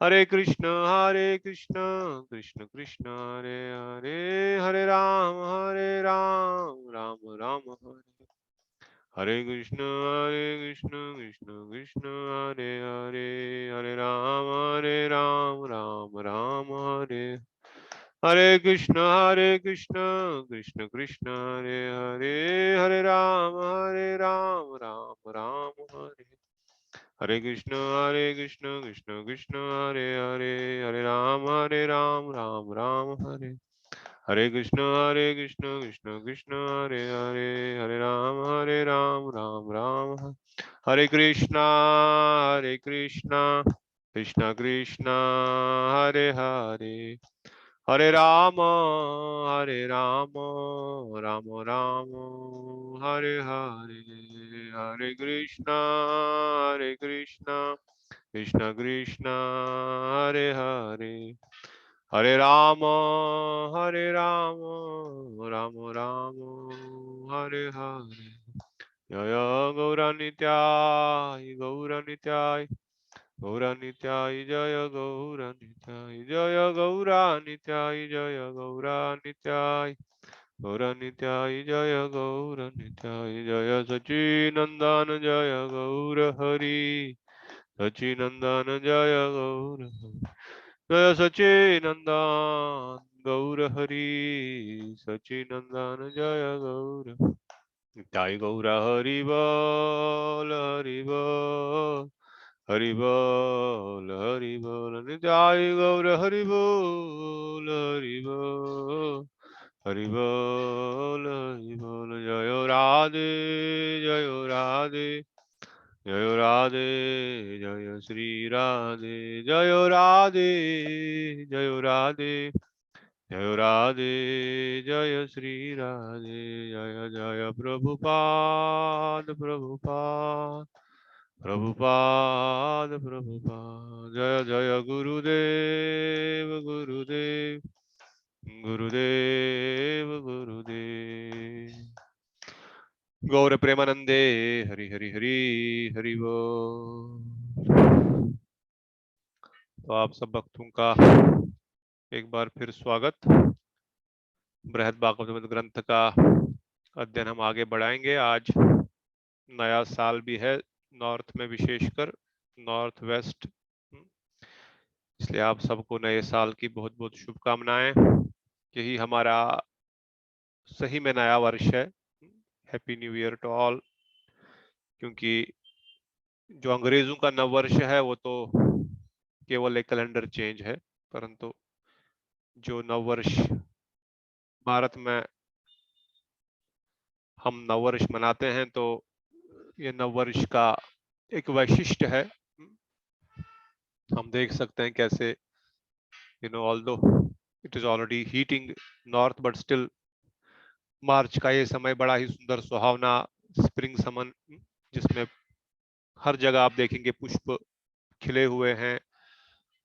हरे कृष्ण कृष्ण कृष्ण हरे हरे, हरे राम राम राम हरे, हरे कृष्ण कृष्ण कृष्ण हरे हरे, हरे राम राम हरे, हरे कृष्ण कृष्ण कृष्ण हरे हरे, हरे राम राम हरे, हरे कृष्ण कृष्ण कृष्ण हरे हरे, हरे राम राम हरे, हरे कृष्ण कृष्ण कृष्ण हरे हरे, हरे राम राम हरे, हरे कृष्णा कृष्ण कृष्ण हरे हरे, हरे राम राम हरे हरे, हरे कृष्णा कृष्ण कृष्ण हरे हरे, हरे राम राम हरे हरे, जय गौरानित्याय गौरानित्याय जय गौरानित्याय, जय गौरानित्याय जय गौरानित्याय, गौरानित्याय जय गौरानित्याय, जय सच्चिनंदन जय गौर हरि, सच्चिनंदन जय गौर हरि, जय सच्चिनंदन गौर हरि, सच्चिनंदन जय गौर नित्याय गौर हरि बोल हरि बोल, हरि बोल नित्याय गौर हरि बोल हरि बोल, हरि बोल जय राधे जय राधे, जय राधे जय श्री राधे, जय राधे जय राधे, जय राधे जय श्री राधे, जय जय प्रभुपाद प्रभुपाद प्रभुपाद प्रभुपाद, जय जय गुरुदेव गुरुदेव गुरुदेव गुरुदेव, गौर प्रेमानंदे हरि हरि हरि हरि बोल। तो आप सब भक्तों का एक बार फिर स्वागत। बृहद भागवत ग्रंथ का अध्ययन हम आगे बढ़ाएंगे। आज नया साल भी है नॉर्थ में, विशेषकर नॉर्थ वेस्ट, इसलिए आप सबको नए साल की बहुत बहुत शुभकामनाएं। यही हमारा सही में नया वर्ष है। Happy new year to all. क्योंकि जो अंग्रेजों का नव वर्ष है वो तो केवल एक कैलेंडर चेंज है, परंतु जो नव वर्ष भारत में हम नव वर्ष मनाते हैं तो ये नव वर्ष का एक वैशिष्ट्य है। हम देख सकते हैं कैसे although it is already heating north, but still March का ये समय बड़ा ही सुंदर सुहावना स्प्रिंग समन, जिसमें हर जगह आप देखेंगे पुष्प खिले हुए हैं,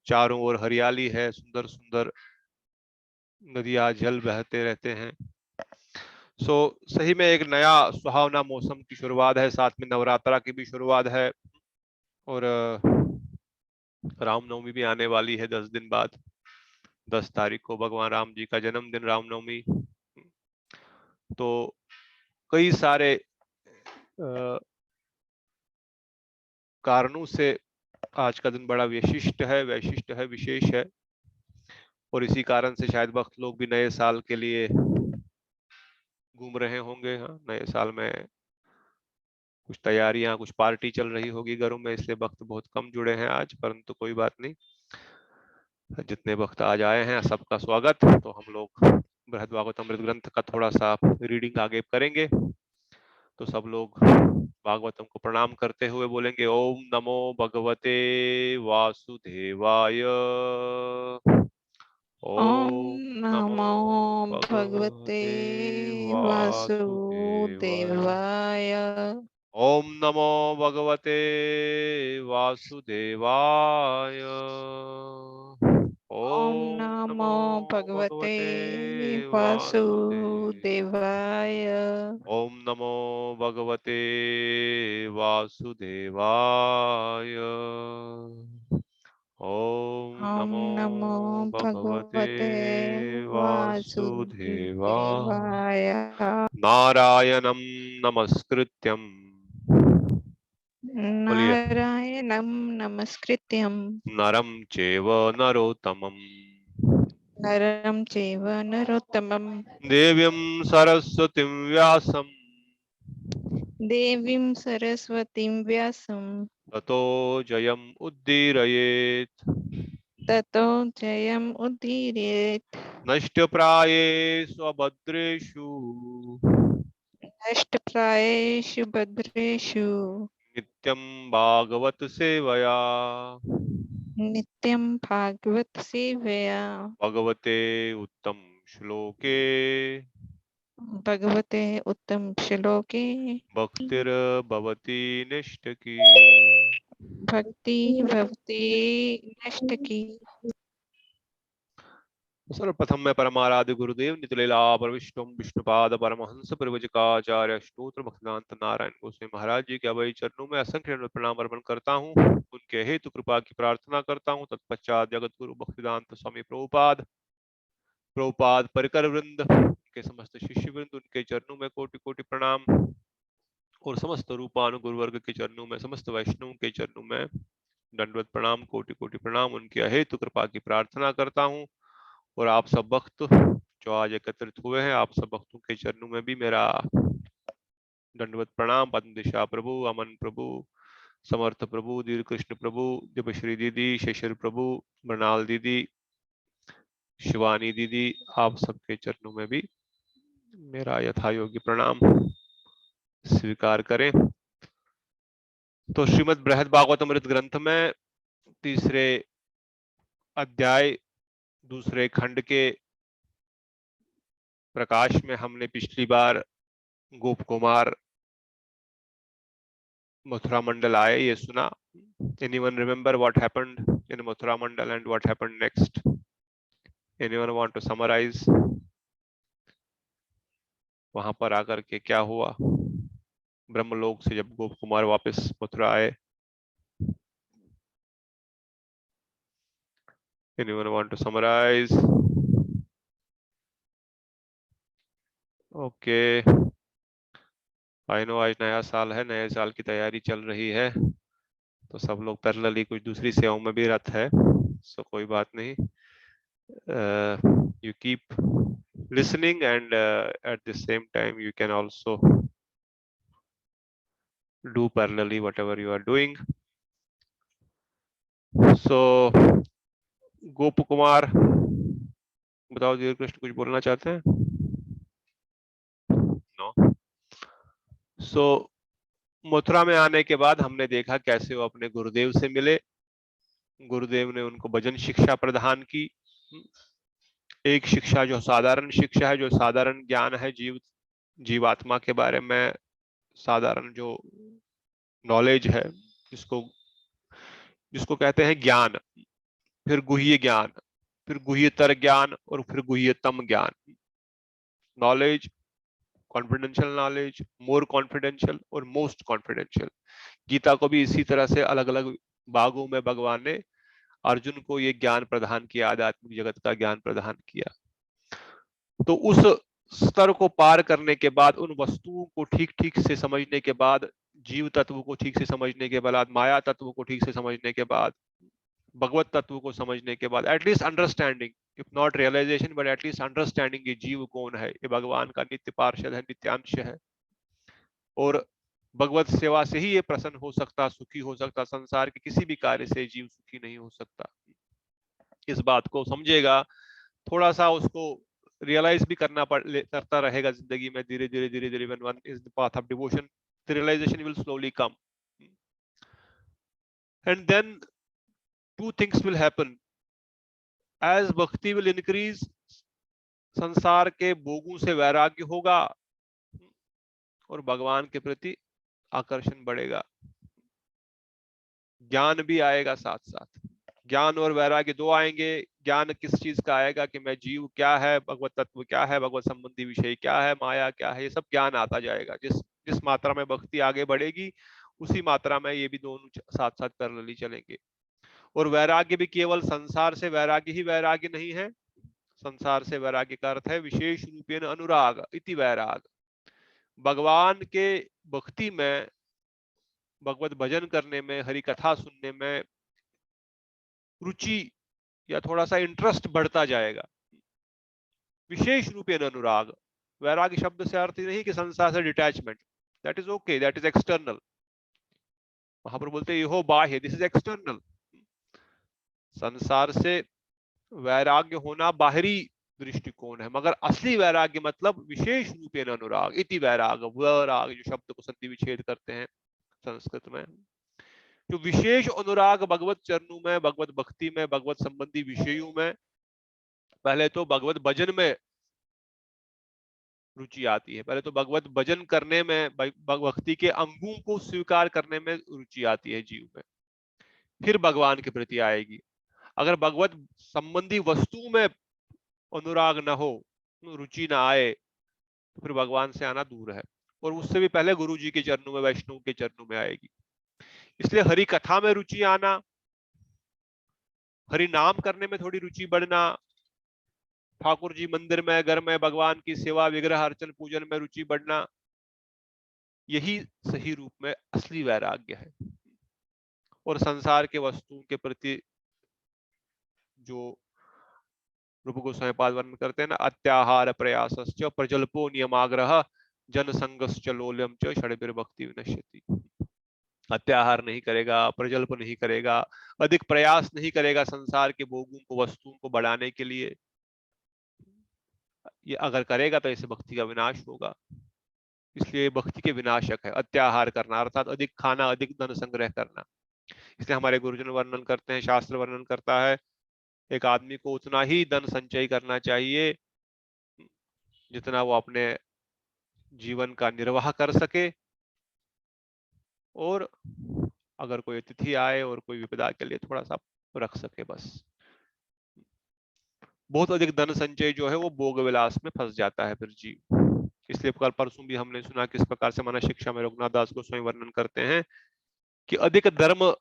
चारों ओर हरियाली है, सुंदर सुंदर नदियां जल बहते रहते हैं। सही में एक नया सुहावना मौसम की शुरुआत है, साथ में नवरात्रा की भी शुरुआत है, और रामनवमी भी आने वाली है 10 दिन बाद। 10 तारीख को भगवान राम जी का जन्मदिन रामनवमी। तो कई सारे कारणों से आज का दिन बड़ा विशिष्ट है, विशेष है, और इसी कारण से शायद वक्त लोग भी नए साल के लिए घूम रहे होंगे। हाँ, नए साल में कुछ तैयारियां, कुछ पार्टी चल रही होगी घरों में, इसलिए वक्त बहुत कम जुड़े हैं आज, परंतु कोई बात नहीं, जितने वक्त आज आए हैं सबका स्वागत। तो हम लोग बृहद भागवत अमृत ग्रंथ का थोड़ा सा रीडिंग आगे करेंगे। तो सब लोग भागवतम को प्रणाम करते हुए बोलेंगे ओम नमो भगवते वासुदेवाय, ओम ओम नमो नमो भगवते भगवते वासुदेवाय, वासुदेवाय। ओम नमो भगवते वासुदेवाय, ओम ओम नमो नमो भगवते भगवते वासुदेवाय, वासुदेवाय। ओम नमो भगवते वासुदेवाय, ओम ओम नमो भगवते वासुदेवाय। नारायणं नमस्कृत्यं, बोलिए, नारायणं नमस्कृत्यं नरं चैव नरोत्तमं, नरं चैव नरोत्तमं, देवीं सरस्वतीं व्यासं देवीं सरस्वतीं व्यासं ततो जयम् उद्दीरयेत्। ततो जयम् उदीरयेत्। नष्टप्रायेषु अभद्रेषु नष्टप्रायेषु भद्रेषु नित्यं भागवत सेवया, नित्यं भागवत सेवया, भगवते उत्तम श्लोके भगवते उत्तम श्लोके भक्तिर्भवति निष्ठकी। भक्ति भवति नष्टकी। सर्वप्रथम मैं परमाराध्य गुरुदेव नितलीला प्रविष्टुम विष्णुपाद परमहंस प्रवचकाचार्य स्त्रोत्र भक्तिनाथ नारायण गोस्वामी महाराज जी के अभय चरणों में असंख्य दंडवत प्रणाम अर्पण करता हूँ। उनके हेतु कृपा की प्रार्थना करता हूँ। तत्पश्चात जगत गुरु भक्तिदांत स्वामी प्रभुपाद प्रभुपाद परिकर वृंद, उनके समस्त शिष्य वृंद, उनके चरणों में कोटि कोटि प्रणाम, और समस्त रूपानुगुरु वर्ग के चरणों में, समस्त वैष्णव के चरणों में दंडवत प्रणाम, कोटि कोटि प्रणाम। उनके अहेतु कृपा की प्रार्थना करता हूँ। और आप सब भक्त जो आज एकत्रित हुए हैं, आप सब भक्तों के चरणों में भी मेरा दंडवत प्रणाम। पद्म दिशा प्रभु, अमन प्रभु, समर्थ प्रभु, दीर कृष्ण प्रभु, दिव्यश्री दीदी, शेषर प्रभु, मृणाल दीदी, शिवानी दीदी, आप सबके चरणों में भी मेरा यथा योग्य प्रणाम स्वीकार करें। तो श्रीमद् बृहद भागवतमृत ग्रंथ में तीसरे अध्याय दूसरे खंड के प्रकाश में हमने पिछली बार गोप कुमार मथुरा मंडल आए ये सुना। Anyone remember what happened in Mathura Mandal and what happened next? Anyone want to summarize? वहां पर आकर के क्या हुआ? ब्रह्मलोक से जब गोप कुमार वापस मथुरा आए, Anyone want to summarize? Okay. I know आज नया साल है, नए साल की तैयारी चल रही है, तो सब लोग पैरेलली कुछ दूसरी सेवाओं में भी रत है, सो कोई बात नहीं। You keep listening and at the same time you can also do parallelly whatever you are doing. So गोप कुमार, बताओ जी, कृष्ण कुछ बोलना चाहते हैं? नो। सो मथुरा में आने के बाद हमने देखा कैसे वो अपने गुरुदेव से मिले। गुरुदेव ने उनको भजन शिक्षा प्रदान की। एक शिक्षा जो साधारण शिक्षा है, जो साधारण ज्ञान है जीवात्मा के बारे में, साधारण जो नॉलेज है, जिसको कहते हैं ज्ञान, फिर गुह्य ज्ञान, फिर गुह्यतर ज्ञान, और फिर गुह्यतम ज्ञान। नॉलेज, कॉन्फिडेंशियल नॉलेज, मोर कॉन्फिडेंशियल और मोस्ट कॉन्फिडेंशियल। गीता को भी इसी तरह से अलग अलग भागों में भगवान ने अर्जुन को ये ज्ञान प्रदान किया, आध्यात्मिक जगत का ज्ञान प्रदान किया। तो उस स्तर को पार करने के बाद, उन वस्तुओं को ठीक ठीक से समझने के बाद, जीव तत्व को ठीक से समझने के बाद, माया तत्व को ठीक से समझने के बाद, भगवत तत्व को समझने के बाद, at least understanding, if not realization but at least understanding, ये जीव कौन है, ये भगवान का नित्य पार्षद है, नित्यांश है, और भगवत सेवा से ही ये प्रसन्न हो सकता, सुखी हो सकता। संसार के किसी भी कार्य से जीव सुखी नहीं हो सकता। इस बात को समझेगा, थोड़ा सा उसको रियलाइज भी करता रहेगा जिंदगी में, धीरे धीरे धीरे धीरे, when one is the path of devotion, the realization will slowly come, and then two things will happen. As bhakti will increase, संसार के भोगों से वैराग्य होगा और भगवान के प्रति आकर्षण बढ़ेगा। ज्ञान भी आएगा साथ साथ, ज्ञान और वैराग्य दो आएंगे। ज्ञान किस चीज का आएगा कि मैं जीव क्या है, भगवत तत्व क्या है, भगवत संबंधी विषय क्या है, माया क्या है, ये सब ज्ञान आता जाएगा। जिस मात्रा में भक्ति आगे बढ़ेगी, उसी मात्रा में ये भी दोनों साथ साथ पैरेलली चलेंगे। और वैराग्य भी केवल संसार से वैराग्य ही वैराग्य नहीं है। संसार से वैराग्य का अर्थ है विशेष रूपेण अनुराग इति वैराग। भगवान के भक्ति में, भगवत भजन करने में, हरि कथा सुनने में रुचि या थोड़ा सा इंटरेस्ट बढ़ता जाएगा। विशेष रूपेण अनुराग, वैराग्य शब्द से अर्थ नहीं कि संसार से detachment, that is okay, that is external. वहां पर बोलते हैं यो बाह्य, दिस इज एक्सटर्नल। संसार से वैराग्य होना बाहरी दृष्टिकोण है, मगर असली वैराग्य मतलब विशेष रूपेण अनुराग इति वैराग। वैराग जो शब्द को संधि विच्छेद करते हैं संस्कृत में, जो विशेष अनुराग भगवत चरणों में, भगवत भक्ति में, भगवत संबंधी विषयों में, पहले तो भगवत भजन में रुचि आती है। पहले तो भगवत भजन करने में, भक्ति के अंगों को स्वीकार करने में रुचि आती है जीव में, फिर भगवान के प्रति आएगी। अगर भगवत संबंधी वस्तु में अनुराग न हो, रुचि ना आए, तो फिर भगवान से आना दूर है, और उससे भी पहले गुरु जी के चरणों में, वैष्णव के चरणों में आएगी। इसलिए हरि कथा में रुचि आना, हरि नाम करने में थोड़ी रुचि बढ़ना, ठाकुर जी मंदिर में, घर में भगवान की सेवा, विग्रह अर्चन पूजन में रुचि बढ़ना, यही सही रूप में असली वैराग्य है। और संसार के वस्तुओं के प्रति जो रूप गोस्वामी पाद वर्णन करते हैं ना, अत्याहार प्रयासश्च प्रजल्पो नियमाग्रह जन संगश्च लोल्यम च षड्भिर्भक्ति विनश्यति। अत्याहार नहीं करेगा, प्रजल्प नहीं करेगा, अधिक प्रयास नहीं करेगा संसार के भोगों को, वस्तुओं को बढ़ाने के लिए। ये अगर करेगा तो इससे भक्ति का विनाश होगा। इसलिए भक्ति के विनाशक है अत्याहार करना, अर्थात अधिक खाना, अधिक धन संग्रह करना। इसलिए हमारे गुरुजन वर्णन करते हैं, शास्त्र वर्णन करता है, एक आदमी को उतना ही धन संचय करना चाहिए जितना वो अपने जीवन का निर्वाह कर सके, और अगर कोई अतिथि आए और कोई विपदा के लिए थोड़ा सा रख सके बस। बहुत अधिक धन संचय जो है वो भोग विलास में फंस जाता है फिर जीव। इसलिए कल परसों भी हमने सुना किस प्रकार से मानस शिक्षा में रघुनाथ दास गोस्वामी वर्णन करते हैं कि अधिक धर्म,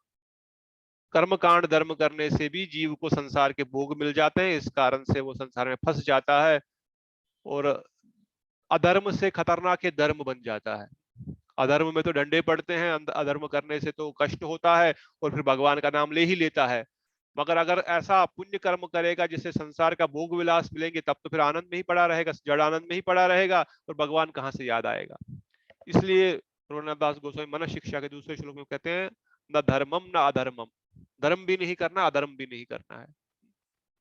कर्मकांड धर्म करने से भी जीव को संसार के भोग मिल जाते हैं, इस कारण से वो संसार में फंस जाता है और अधर्म से खतरनाक है धर्म बन जाता है। अधर्म में तो डंडे पड़ते हैं, अधर्म करने से तो कष्ट होता है और फिर भगवान का नाम ले ही लेता है। मगर अगर ऐसा पुण्य कर्म करेगा जिससे संसार का भोग विलास मिलेंगे, तब तो फिर आनंद में ही पड़ा रहेगा, जड़ आनंद में ही पड़ा रहेगा, और भगवान कहाँ से याद आएगा। इसलिए रघुनाथ दास गोस्वामी मानस शिक्षा के दूसरे श्लोक में कहते हैं, न धर्मम न अधर्मम, धर्म भी नहीं करना, अधर्म भी नहीं करना है,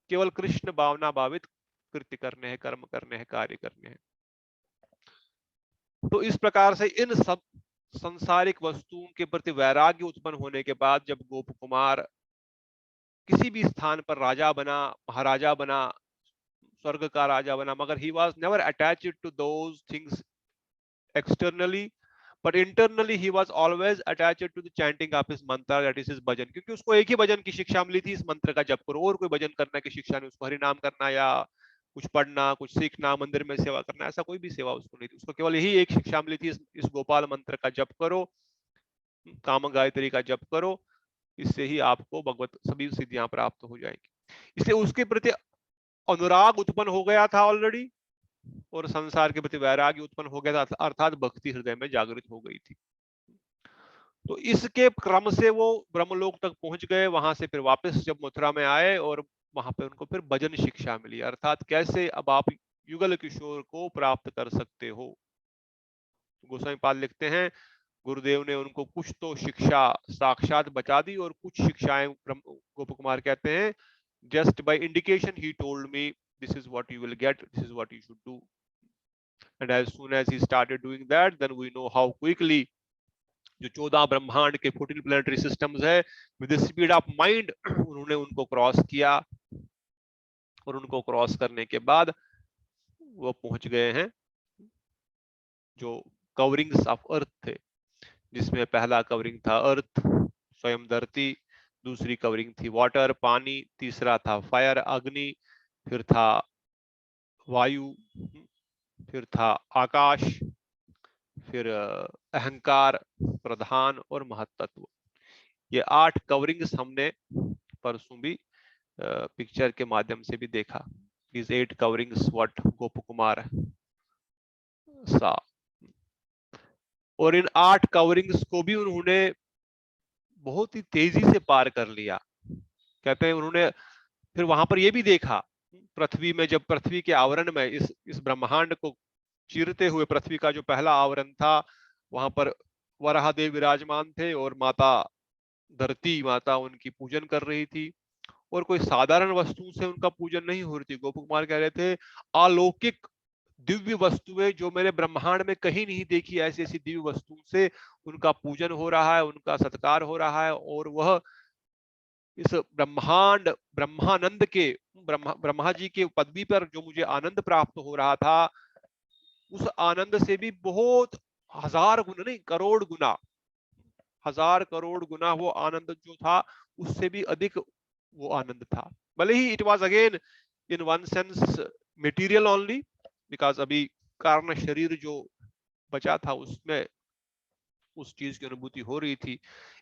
केवल कृष्ण भावना भावित कृत्य करने हैं, कर्म करने हैं, कार्य करने हैं। तो इस प्रकार से इन सब संसारिक वस्तुओं के प्रति वैराग्य उत्पन्न होने के बाद जब गोप कुमार किसी भी स्थान पर राजा बना, महाराजा बना, स्वर्ग का राजा बना, मगर he was never attached to those things externally, but internally he was always attached to the chanting of his mantra, that is his bhajan. क्योंकि उसको एक ही भजन की शिक्षा मिली थी, इस मंत्र का जप करो, और कोई भजन करने की शिक्षा नहीं उसको, हरिनाम करना या कुछ पढ़ना, कुछ सीखना, मंदिर में सेवा करना, ऐसा कोई भी सेवा उसको नहीं थी। उसको केवल यही एक शिक्षा मिली थी, इस गोपाल मंत्र का जप करो, काम गायत्री का जप करो, इससे ही आपको भगवत सभी सिद्धियां प्राप्त हो जाएंगी। इसलिए उसके प्रति अनुराग उत्पन्न हो गया था ऑलरेडी, और संसार के प्रति वैराग्य उत्पन्न हो गया था, अर्थात भक्ति हृदय में जागृत हो गई थी। तो इसके क्रम से वो ब्रह्मलोक तक पहुंच गए। वहां से फिर वापस जब मथुरा में आए और वहां पे उनको फिर भजन शिक्षा मिली, अर्थात कैसे अब आप युगल किशोर को प्राप्त कर सकते हो। गोस्वामी पाद लिखते हैं, गुरुदेव ने उनको कुछ तो शिक्षा साक्षात बचा दी, और कुछ शिक्षाएं गोप कुमार कहते हैं, just by indication he told me this is what you will get, this is what you should do, and as soon as he started doing that, then we know how quickly जो 14 ब्रह्मांड के 14 planetary systems है, with the speed of mind उन्होंने उनको cross किया, और उनको cross करने के बाद वो पहुंच गए हैं जो कवरिंग्स ऑफ अर्थ थे, जिसमें पहला कवरिंग था अर्थ, स्वयं धरती, दूसरी कवरिंग थी वाटर, पानी, तीसरा था फायर, अग्नि, फिर था वायु, फिर था आकाश, फिर अहंकार, प्रधान और महत्त्व। ये 8 कवरिंग्स हमने परसों भी पिक्चर के माध्यम से भी देखा। These 8 coverings what गोप कुमार सा, और इन 8 कवरिंग्स को भी उन्होंने बहुत ही तेजी से पार कर लिया। कहते हैं उन्होंने फिर वहां पर यह भी देखा, पृथ्वी में जब पृथ्वी के आवरण में इस ब्रह्मांड को चीरते हुए पृथ्वी का जो पहला आवरण था, वहां पर वराहदेव विराजमान थे और माता धरती माता उनकी पूजन कर रही थी, और कोई साधारण वस्तु से उनका पूजन नहीं हो रही थी। गोप कुमार कह रहे थे अलौकिक दिव्य वस्तुएं जो मैंने ब्रह्मांड में कहीं नहीं देखी, ऐसी ऐसी दिव्य वस्तुओं से उनका पूजन हो रहा है, उनका सत्कार हो रहा है, और वह इस ब्रह्मांड ब्रह्मानंद के ब्रह्मा जी के पदवी पर जो मुझे आनंद प्राप्त हो रहा था, उस आनंद से भी बहुत हजार गुना नहीं करोड़ गुना, हजार करोड़ गुना वो आनंद जो था उससे भी अधिक वो आनंद था। भले ही it was again in one sense material only, because अभी कारण शरीर जो बचा था उसमें उस चीज की अनुभूति हो रही थी।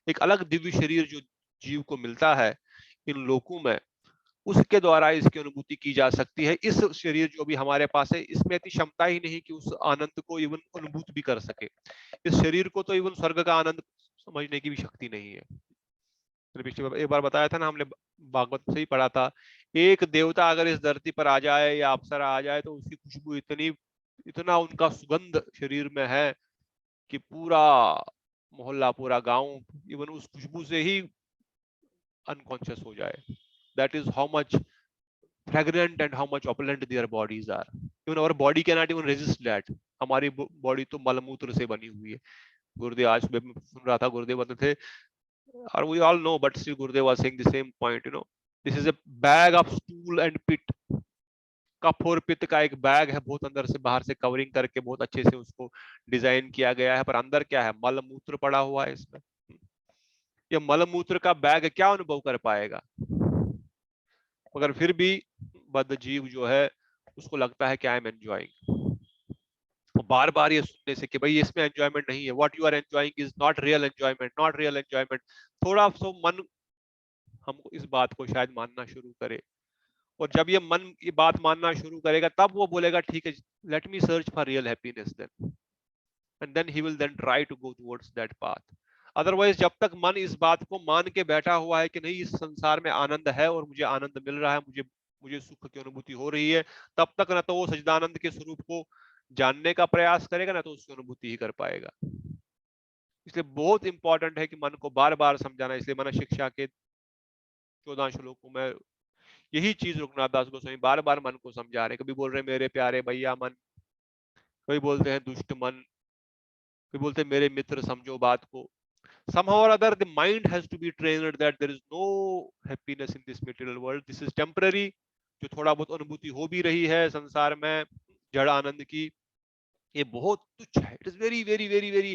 एक अलग दिव्य शरीर जो जीव को मिलता है इन लोकों में, उसके द्वारा इसकी अनुभूति की जा सकती है। इस शरीर जो अभी हमारे पास है इसमें इतनी क्षमता ही नहीं कि उस आनंद को इवन अनुभूति भी कर सके। इस शरीर को तो इवन स्वर्ग का आनंद समझने की भी शक्ति नहीं है। पिछले एक बार बताया था ना हमने, भागवत से ही पढ़ा था, एक देवता अगर इस धरती पर आ जाए या अप्सरा आ जाए तो उसकी खुशबू इतना उनका सुगंध शरीर में है कि पूरा मोहल्ला पूरा गांव इवन उस खुशबू से ही अनकॉन्शियस हो जाए। That is how much fragrant and how much opulent their bodies are. Even our body cannot even resist that. हमारी बॉडी तो मलमूत्र से बनी हुई है। गुरुदेव आज सुबह में सुन रहा था, गुरुदेव बता थे, और we all know, but still Gurudev was saying the same point, you know, this is a bag of stool and pit. कफ और पित्त का एक बैग है, बहुत अंदर से बाहर से कवरिंग करके बहुत अच्छे से उसको डिजाइन किया गया है, पर अंदर क्या है, मलमूत्र पड़ा हुआ है इसमें। ये मलमूत्र का बैग क्या अनुभव कर पाएगा? मगर फिर भी बद्ध जीव जो है उसको लगता है कि आई एम एंजॉइंग, बार बार ये सुनने से कि भाई इसमें एंजॉयमेंट नहीं है, what you are enjoying is not real enjoyment, not real enjoyment. थोड़ा सो मन हमको इस बात को शायद मानना शुरू करे, और जब ये मन ये बात मानना शुरू करेगा तब वो बोलेगा ठीक है, let me search for real happiness then, and then he will then try to go towards that path. Otherwise जब तक मन इस बात को मान के बैठा हुआ है कि नहीं इस संसार में आनंद है और मुझे आनंद मिल रहा है, मुझे मुझे सुख की अनुभूति हो रही है, तब तक ना तो वो सच्चिदानंद के स्वरूप को जानने का प्रयास करेगा, ना तो उसकी अनुभूति ही कर पाएगा। इसलिए बहुत इंपॉर्टेंट है कि मन को बार बार समझाना। इसलिए मन शिक्षा के 14 श्लोकों में यही चीज रघुनाथ दास गोस्वामी बार बार मन को समझा रहे। कभी बोल रहे मेरे प्यारे भैया मन, कभी बोलते हैं दुष्ट मन, कभी बोलते हैं मेरे मित्र, समझो बात को। somehow or other the mind has to be trained that there is no happiness in this material world, this is temporary। जो थोड़ा बहुत अनुभूति हो भी रही है संसार में जड़ आनंद की, ये बहुत तुच्छ है। It is very very very very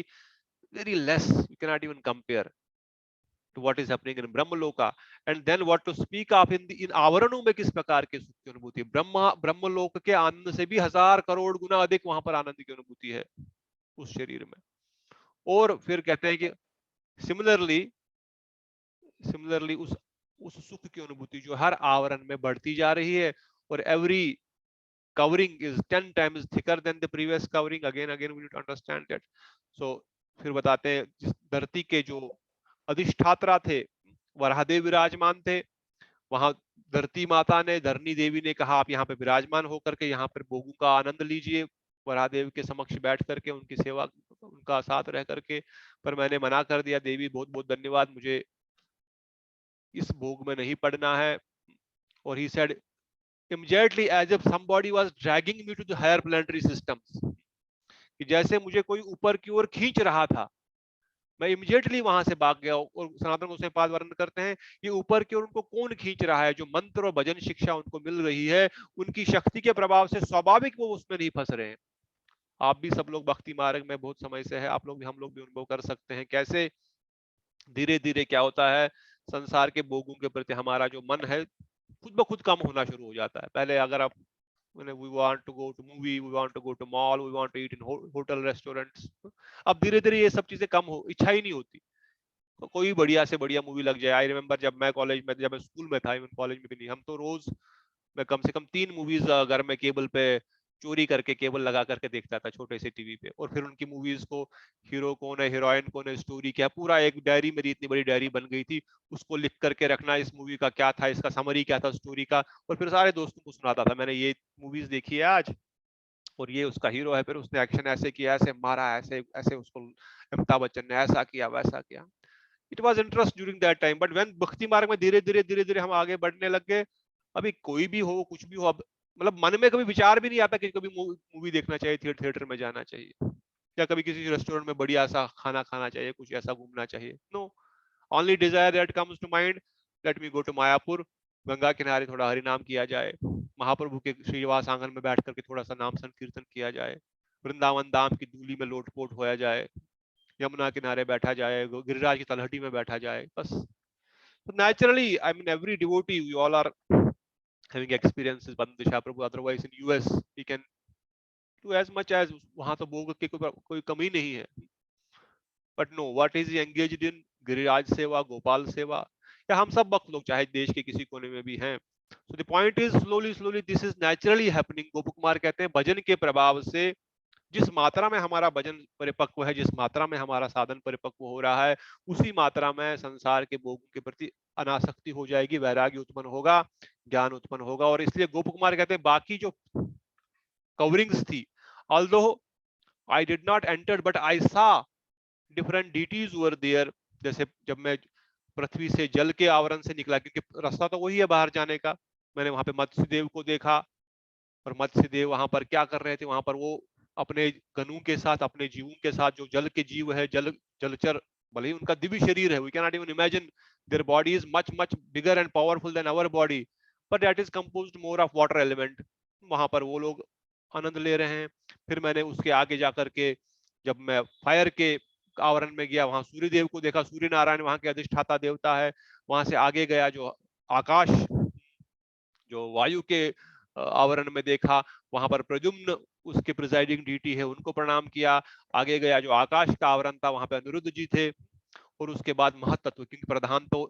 very less, you can not even compare to what is happening in Brahmaloka. And then what to speak of इन आवरणों में किस प्रकार के सुख की अनुभूति, ब्रह्मलोक के आनंद से भी हजार करोड़ गुना अधिक वहां पर आनंद की अनुभूति है उस शरीर में। और फिर कहते हैं कि सिमिलरली उस सुख की अनुभूति जो हर आवरण में बढ़ती जा रही है, और every covering is 10 times thicker than the previous covering, again we need to understand that. So फिर बताते हैं जिस धरती के जो अधिष्ठात्रा थे वराहदेव विराजमान थे, वहां धरती माता ने, धरनी देवी ने कहा आप यहाँ पे विराजमान होकर के यहाँ पर भोगों का आनंद लीजिए, वराहदेव के समक्ष बैठ करके उनकी सेवा उनका साथ रह करके। पर मैंने मना कर दिया, देवी बहुत बहुत धन्यवाद, मुझे इस भोग में नहीं पड़ना है। और he said immediately as if somebody was dragging me to the higher planetary systems, कि जैसे मुझे कोई ऊपर की ओर खींच रहा था, मैं इमीडिएटली वहां से भाग गया। और सनातन गोस्वामी पाद वर्णन करते हैं ये ऊपर की ओर उनको कौन खींच रहा है, जो मंत्र और भजन शिक्षा उनको मिल रही है, उनकी शक्ति के प्रभाव से स्वाभाविक वो उसमें नहीं फंस रहे हैं। आप भी सब लोग भक्ति मार्ग में बहुत समय से है, आप लोग भी हम लोग भी अनुभव कर सकते हैं कैसे धीरे धीरे क्या होता है, संसार के भोगों के प्रति हमारा जो मन है खुद ब खुद कम होना शुरू हो जाता है। पहले अगर आप we want to go to movie, we want to go to mall, we want to eat in hotel restaurants, अब धीरे धीरे ये सब चीजें कम हो, इच्छा ही नहीं होती। कोई बढ़िया से बढ़िया मूवी लग जाए। आई रिमेम्बर जब मैं कॉलेज में, जब मैं स्कूल में था, इवन कॉलेज में भी नहीं, हम तो रोज, मैं कम से कम 3 मूवीज घर में केबल पे चोरी करके, केबल लगा करके देखता था छोटे से टीवी पे। और फिर उनकी मूवीज को, हीरो कौन है, हीरोइन कौन है, स्टोरी क्या, पूरा एक डायरी, मेरी इतनी बड़ी डायरी बन गई थी, उसको लिख करके रखना, इस मूवी का क्या था, इसका समरी क्या था स्टोरी का। और फिर सारे दोस्तों को सुनाता था, मैंने ये मूवीज देखी है आज, और ये उसका हीरो है, फिर उसने एक्शन ऐसे किया, ऐसे मारा, ऐसे ऐसे उसको अमिताभ बच्चन ने ऐसा किया, वैसा किया। It was interest during that time, but when भक्ति मार्ग में धीरे धीरे धीरे धीरे हम आगे बढ़ने लग गए, अभी कोई भी हो, कुछ भी हो, अब मतलब मन में कभी विचार भी नहीं आता कि कभी मूवी देखना चाहिए, थिएटर में जाना चाहिए, या कभी किसी रेस्टोरेंट में बढ़िया सा खाना खाना चाहिए, कुछ ऐसा घूमना चाहिए। No, only desire that comes to mind, let me go to Mayapur, Ganga किनारे थोड़ा हरि नाम किया जाए, महाप्रभु के श्रीनिवास आंगन में बैठ करके थोड़ा सा नाम संकीर्तन किया जाए, वृंदावन धाम की धूली में लोटपोट होया जाए, यमुना किनारे बैठा जाए, गिरिराज की तलहटी में बैठा जाए, बस। So naturally, I mean, every devotee, we all are having experiences Bandisha Prabhu. Otherwise, in US, he can do as much as, वहां तो भोग की कोई कमी नहीं है। But no, what is he engaged in? Giriraj सेवा, गोपाल सेवा, या हम सब भक्त लोग चाहे देश के किसी कोने में भी हैं। So the point is, slowly slowly this is naturally happening. गोपु Kumar कहते हैं भजन के प्रभाव से जिस मात्रा में हमारा भजन परिपक्व है, जिस मात्रा में हमारा साधन परिपक्व हो रहा है, उसी मात्रा में संसार के भोगों के प्रति अनासक्ति हो जाएगी, वैराग्य उत्पन्न होगा, ज्ञान उत्पन्न होगा। और इसलिए गोप कुमार कहते हैं बाकी जो कवरिंग्स थी, although I did not enter but I सा डिफरेंट डीटीज ओवर देयर। जैसे जब मैं पृथ्वी से जल के आवरण से निकला, क्योंकि रास्ता तो वही है बाहर जाने का, मैंने वहां पे मत्स्य देव को देखा, और मत्स्य देव वहां पर क्या कर रहे थे, वहां पर वो अपने गनु के साथ, अपने जीवों के साथ, जो जल के जीव है, जलचर, भले ही उनका दिव्य शरीर है, we can not even imagine, their body is much much bigger and powerful than our body, but that is composed more of water element. वहां पर वो लोग आनंद ले रहे हैं। फिर मैंने उसके आगे जाकर के, जब मैं फायर के आवरण में गया, वहां सूर्य देव को देखा, सूर्य नारायण वहां के अधिष्ठाता देवता है। वहां से आगे गया, जो आकाश, जो वायु के आवरण में देखा, वहां पर प्रद्युम्न उसके प्रिजाइडिंग डीटी है, उनको प्रणाम किया। आगे गया, जो आकाश का आवरण था, वहां पे अनिरुद्ध जी थे। और उसके बाद महतत्व, क्योंकि प्रधान तो,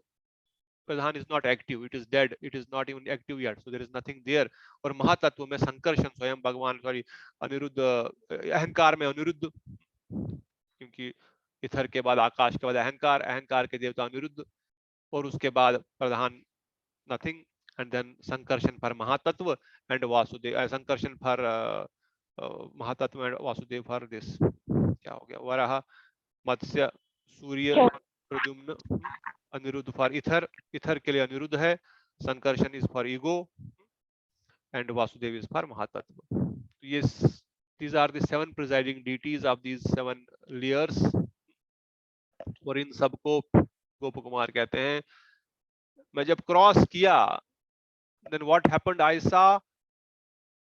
प्रधान is not active, it is dead, it is not even active yet, so there is nothing there. और महतत्व में संकर्षण, स्वयं भगवान, सॉरी, अनिरुद्ध, अहंकार में अनिरुद्ध, क्योंकि इथर के बाद, आकाश के बाद अहंकार, अहंकार के देवता अनिरुद्ध, और उसके बाद प्रधान nothing, and then Sankarshana for महातत्व and वासुदेव, संकर्षण for महातत्व and वासुदेव for this, क्या हो गया, Varaha, Matsya, Surya, Pradyumna, Aniruddha for ether, ether के लिए अनिरुद्ध है, Sankarshana is for ego, and Vasudeva is for महातत्व। ये these are the 7 presiding deities of these 7 layers, और इन सबको गोप कुमार कहते हैं। मैं जब क्रॉस किया, then what happened, I saw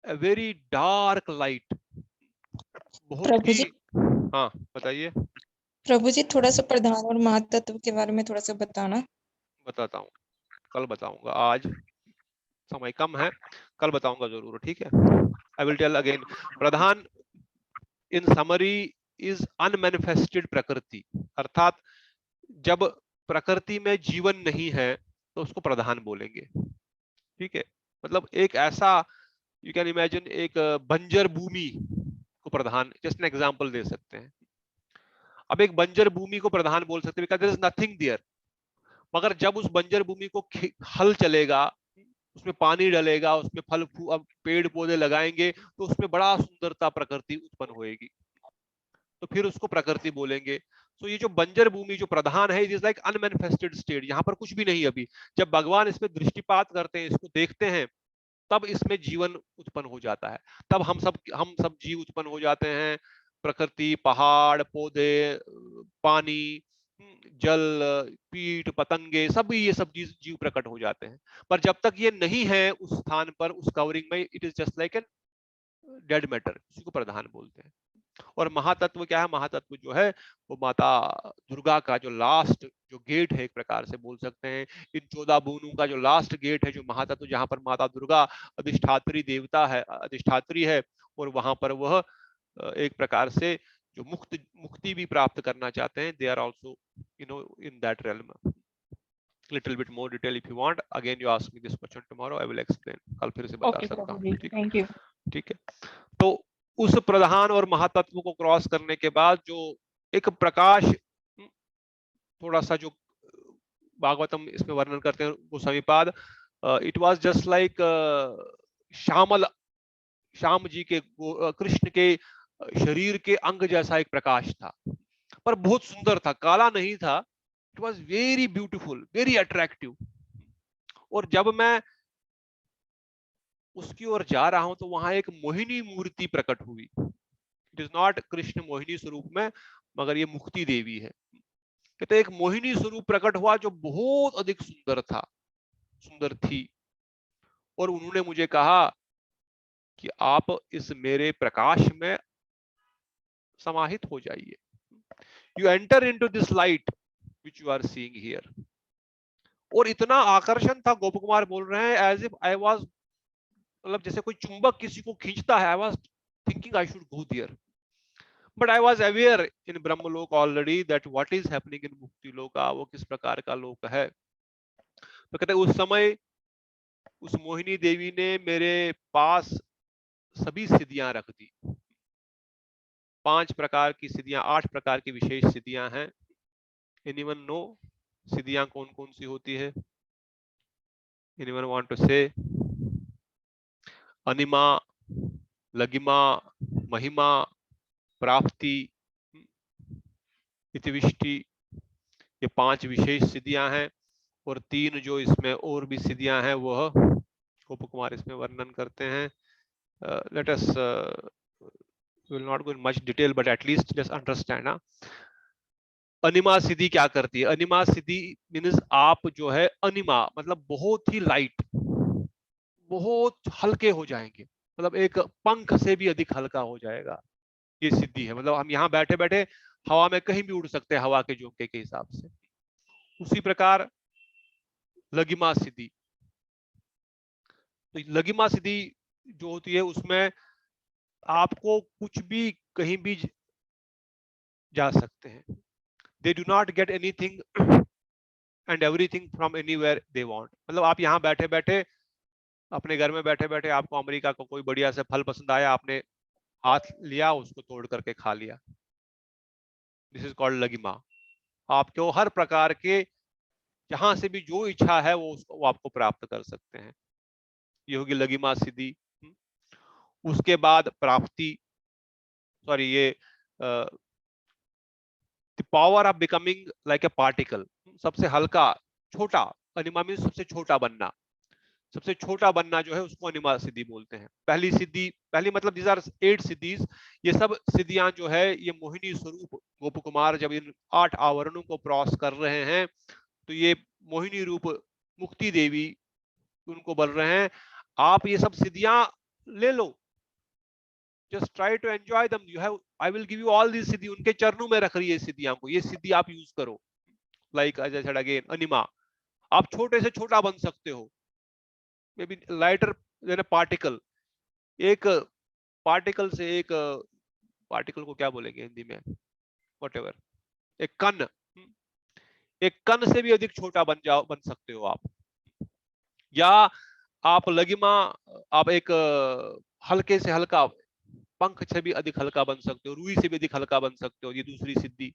a very dark light, बहुत प्रभु ही, जी, हाँ बताइए। प्रभु जी थोड़ा सा प्रधान और महातत्व के बारे में थोड़ा सा बताना। बताता हूँ, कल बताऊंगा, आज समय कम है, कल बताऊंगा जरूर, ठीक है। I will tell again. प्रधान इन समरी इज अनमैनिफेस्टेड प्रकृति, अर्थात जब प्रकृति में जीवन नहीं है तो उसको प्रधान बोलेंगे, ठीक है। मतलब एक ऐसा, यू कैन इमेजिन, एक बंजर भूमि को प्रधान, जस्ट एन एग्जांपल दे सकते हैं। अब एक बंजर भूमि को प्रधान बोल सकते हैं, because there is nothing there. मगर जब उस बंजर भूमि को हल चलेगा, उसमें पानी डलेगा, उसमें फल पेड़ पौधे लगाएंगे, तो उसमें बड़ा सुंदरता प्रकृति उत्पन्न होएगी, तो फिर उसको प्रकृति बोलेंगे। तो ये जो बंजर भूमि, जो प्रधान है, it is like unmanifested state, यहाँ पर कुछ भी नहीं अभी। जब भगवान इसमें दृष्टिपात करते हैं, इसको देखते हैं, तब इसमें जीवन उत्पन्न हो जाता है, तब हम सब जीव उत्पन्न हो जाते हैं। प्रकृति, पहाड़, पौधे, पानी, जल, कीट, पतंगे, सब ये सब जीव प्रकट हो जाते हैं। पर जब तक ये नहीं है उस स्थान पर, उस कवरिंग में, it is just like an dead matter, इसी को प्रधान बोलते हैं। और महातत्व क्या है? महातत्व जो है वो माता दुर्गा का जो लास्ट जो गेट है, एक प्रकार से बोल सकते हैं, इन 14 भुवनों का जो लास्ट गेट है, जो महातत्व, जहां पर माता दुर्गा अधिष्ठात्री देवता है, अधिष्ठात्री है, और वहां पर वह एक प्रकार से जो मुक्ति भी प्राप्त करना चाहते हैं, they are also in that realm. Little bit more detail if you want. Again you ask me this question tomorrow, I will explain. कल फिर से बता सकता हूँ। Thank you. ठीक है, तो उस प्रधान और महातत्व को क्रॉस करने के बाद जो एक प्रकाश, थोड़ा सा जो भागवतम इसमें वर्णन करते हैं Goswamipad, it was just like Shyam ji के कृष्ण के शरीर के अंग जैसा एक प्रकाश था, पर बहुत सुंदर था, काला नहीं था। It was very beautiful, very attractive. और जब मैं उसकी ओर जा रहा हूं तो वहां एक मोहिनी मूर्ति प्रकट हुई। It is not Krishna Mohini स्वरूप में, मगर ये मुक्ति देवी है। कहते एक मोहिनी स्वरूप प्रकट हुआ जो बहुत अधिक सुंदर था, सुंदर थी। और उन्होंने मुझे कहा कि आप इस मेरे प्रकाश में समाहित हो जाइए। You enter into this light which you are seeing here. और इतना आकर्षण था, गोप कुमार बोल रहे हैं, एज इफ आई वाज, मतलब जैसे कोई चुंबक किसी को खींचता है, I was thinking I should go there, but I was aware in Brahmalok already that what is happening in Mukti Lok, वो किस प्रकार का लोक है। तो कहते उस समय उस मोहिनी देवी ने मेरे पास सभी सिद्धियां रख दी। 5 प्रकार की सिद्धियां, 8 प्रकार की विशेष सिद्धियां हैं। एनीवन नो सिद्धियां कौन कौन सी होती है? एनीवन वांट टू से? अनिमा, लगिमा, महिमा, प्राप्ति, इतिविष्टि, ये 5 विशेष सिद्धियां हैं। और 3 जो इसमें और भी सिद्धियां हैं वह गोप कुमार इसमें वर्णन करते हैं। Let us will not go in much detail, but at least just understand ना। अनिमा सिद्धि क्या करती है? अनिमा सिद्धि मीन्स आप जो है, अनिमा मतलब बहुत ही लाइट, बहुत हल्के हो जाएंगे, मतलब एक पंख से भी अधिक हल्का हो जाएगा, ये सिद्धि है। मतलब हम यहाँ बैठे बैठे हवा में कहीं भी उड़ सकते हैं, हवा के झोंके के हिसाब से। उसी प्रकार लगिमा सिद्धि, तो लगिमा सिद्धि जो होती है उसमें आपको कुछ भी कहीं भी जा सकते हैं। They do not get anything and everything from anywhere they want। मतलब आप यहाँ बैठे बैठे, अपने घर में बैठे बैठे आपको अमेरिका का कोई बढ़िया से फल पसंद आया, आपने हाथ लिया, उसको तोड़ करके खा लिया। दिस इज कॉल्ड लगिमा। आपको हर प्रकार के जहां से भी जो इच्छा है वो आपको प्राप्त कर सकते हैं। ये होगी लगिमा सिद्धि। उसके बाद प्राप्ति, सॉरी, ये the power of becoming like a particle, सबसे हल्का, छोटा। अनिमा मीन्स सबसे छोटा बनना, सबसे छोटा बनना जो है उसको अनिमा सिद्धि बोलते हैं। पहली सिद्धि, पहली मतलब these are 8 सिद्धीज। ये सब सिद्धियां जो है ये मोहिनी स्वरूप गोप कुमार जब इन 8 आवरणों को क्रॉस कर रहे हैं तो ये मोहिनी रूप मुक्ति देवी उनको बोल रहे हैं आप ये सब सिद्धियां ले लो, just try to enjoy them, you have, I will give you all these सिद्धि। उनके चरणों में रख रही है सिद्धियां को, ये सिद्धि आप यूज करो। like as I said again, अनिमा, आप छोटे से छोटा बन सकते हो, may be lighter than a particle. एक पार्टिकल से, एक पार्टिकल को क्या बोलेंगे हिंदी में, व्हाटएवर, एक कण, एक कण से भी अधिक छोटा बन सकते हो आप। या आप लगिमा, आप एक हल्के से हल्का, पंख से भी अधिक हल्का बन सकते हो, रुई से भी अधिक हल्का बन सकते हो। ये दूसरी सिद्धि।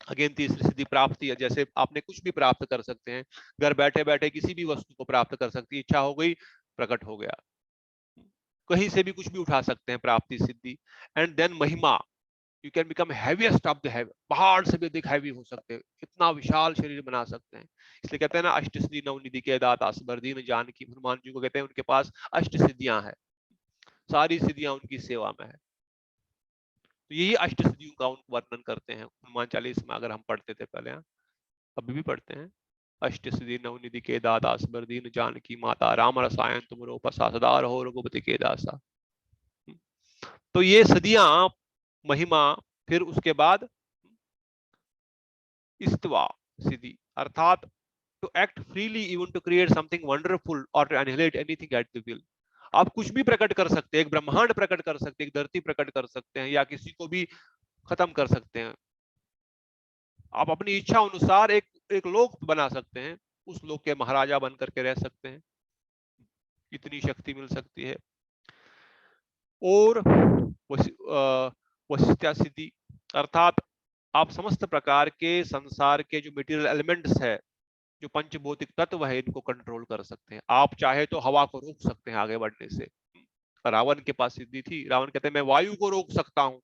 अगेन तीसरी सिद्धि प्राप्ति है, जैसे आपने कुछ भी प्राप्त कर सकते हैं, घर बैठे बैठे किसी भी वस्तु को प्राप्त कर सकती है, इच्छा हो गई प्रकट हो गया, कहीं से भी कुछ भी उठा सकते हैं, प्राप्ति सिद्धि। एंड देन महिमा, you can become heaviest of the heavy, पहाड़ से भी अधिक हैवी हो सकते हैं, इतना विशाल शरीर बना सकते हैं। इसलिए कहते हैं ना, अष्ट सिद्धि नवनिधि के दाता असबरदीन जानकी। हनुमान जी को कहते हैं उनके पास अष्ट सिद्धियां हैं, सारी सिद्धियां उनकी सेवा में है। तो यही अष्ट सिद्धियों का उनको वर्णन करते हैं हनुमान चालीसा में। अगर हम पढ़ते थे पहले, अभी भी पढ़ते हैं, अष्ट सिद्धि नवनिधि के दाता असबरदीन जानकी माता, राम रसायन तुमरो पसा सदा रहो रघुपति के दासा। तो ये सदियां महिमा। फिर उसके बाद इस्तवा सिद्धि, अर्थात to act freely even to create something wonderful और to annihilate anything at the will. आप कुछ भी प्रकट कर सकते हैं, एक ब्रह्मांड प्रकट कर सकते हैं, एक धरती प्रकट कर सकते हैं, या किसी को भी खत्म कर सकते हैं। आप अपनी इच्छा अनुसार एक लोक बना सकते हैं, उस लोक के महाराजा बन करके रह सकते हैं, इतनी शक्ति मिल सकती है। और वशिष्ठा सिद्धि अर्थात आप समस्त प्रकार के संसार के जो मटेरियल एलिमेंट्स है, जो पंचभौतिक तत्व है, इनको कंट्रोल कर सकते हैं। आप चाहे तो हवा को रोक सकते हैं आगे बढ़ने से। रावण के पास सिद्धि थी, रावण कहते हैं मैं वायु को रोक सकता हूं,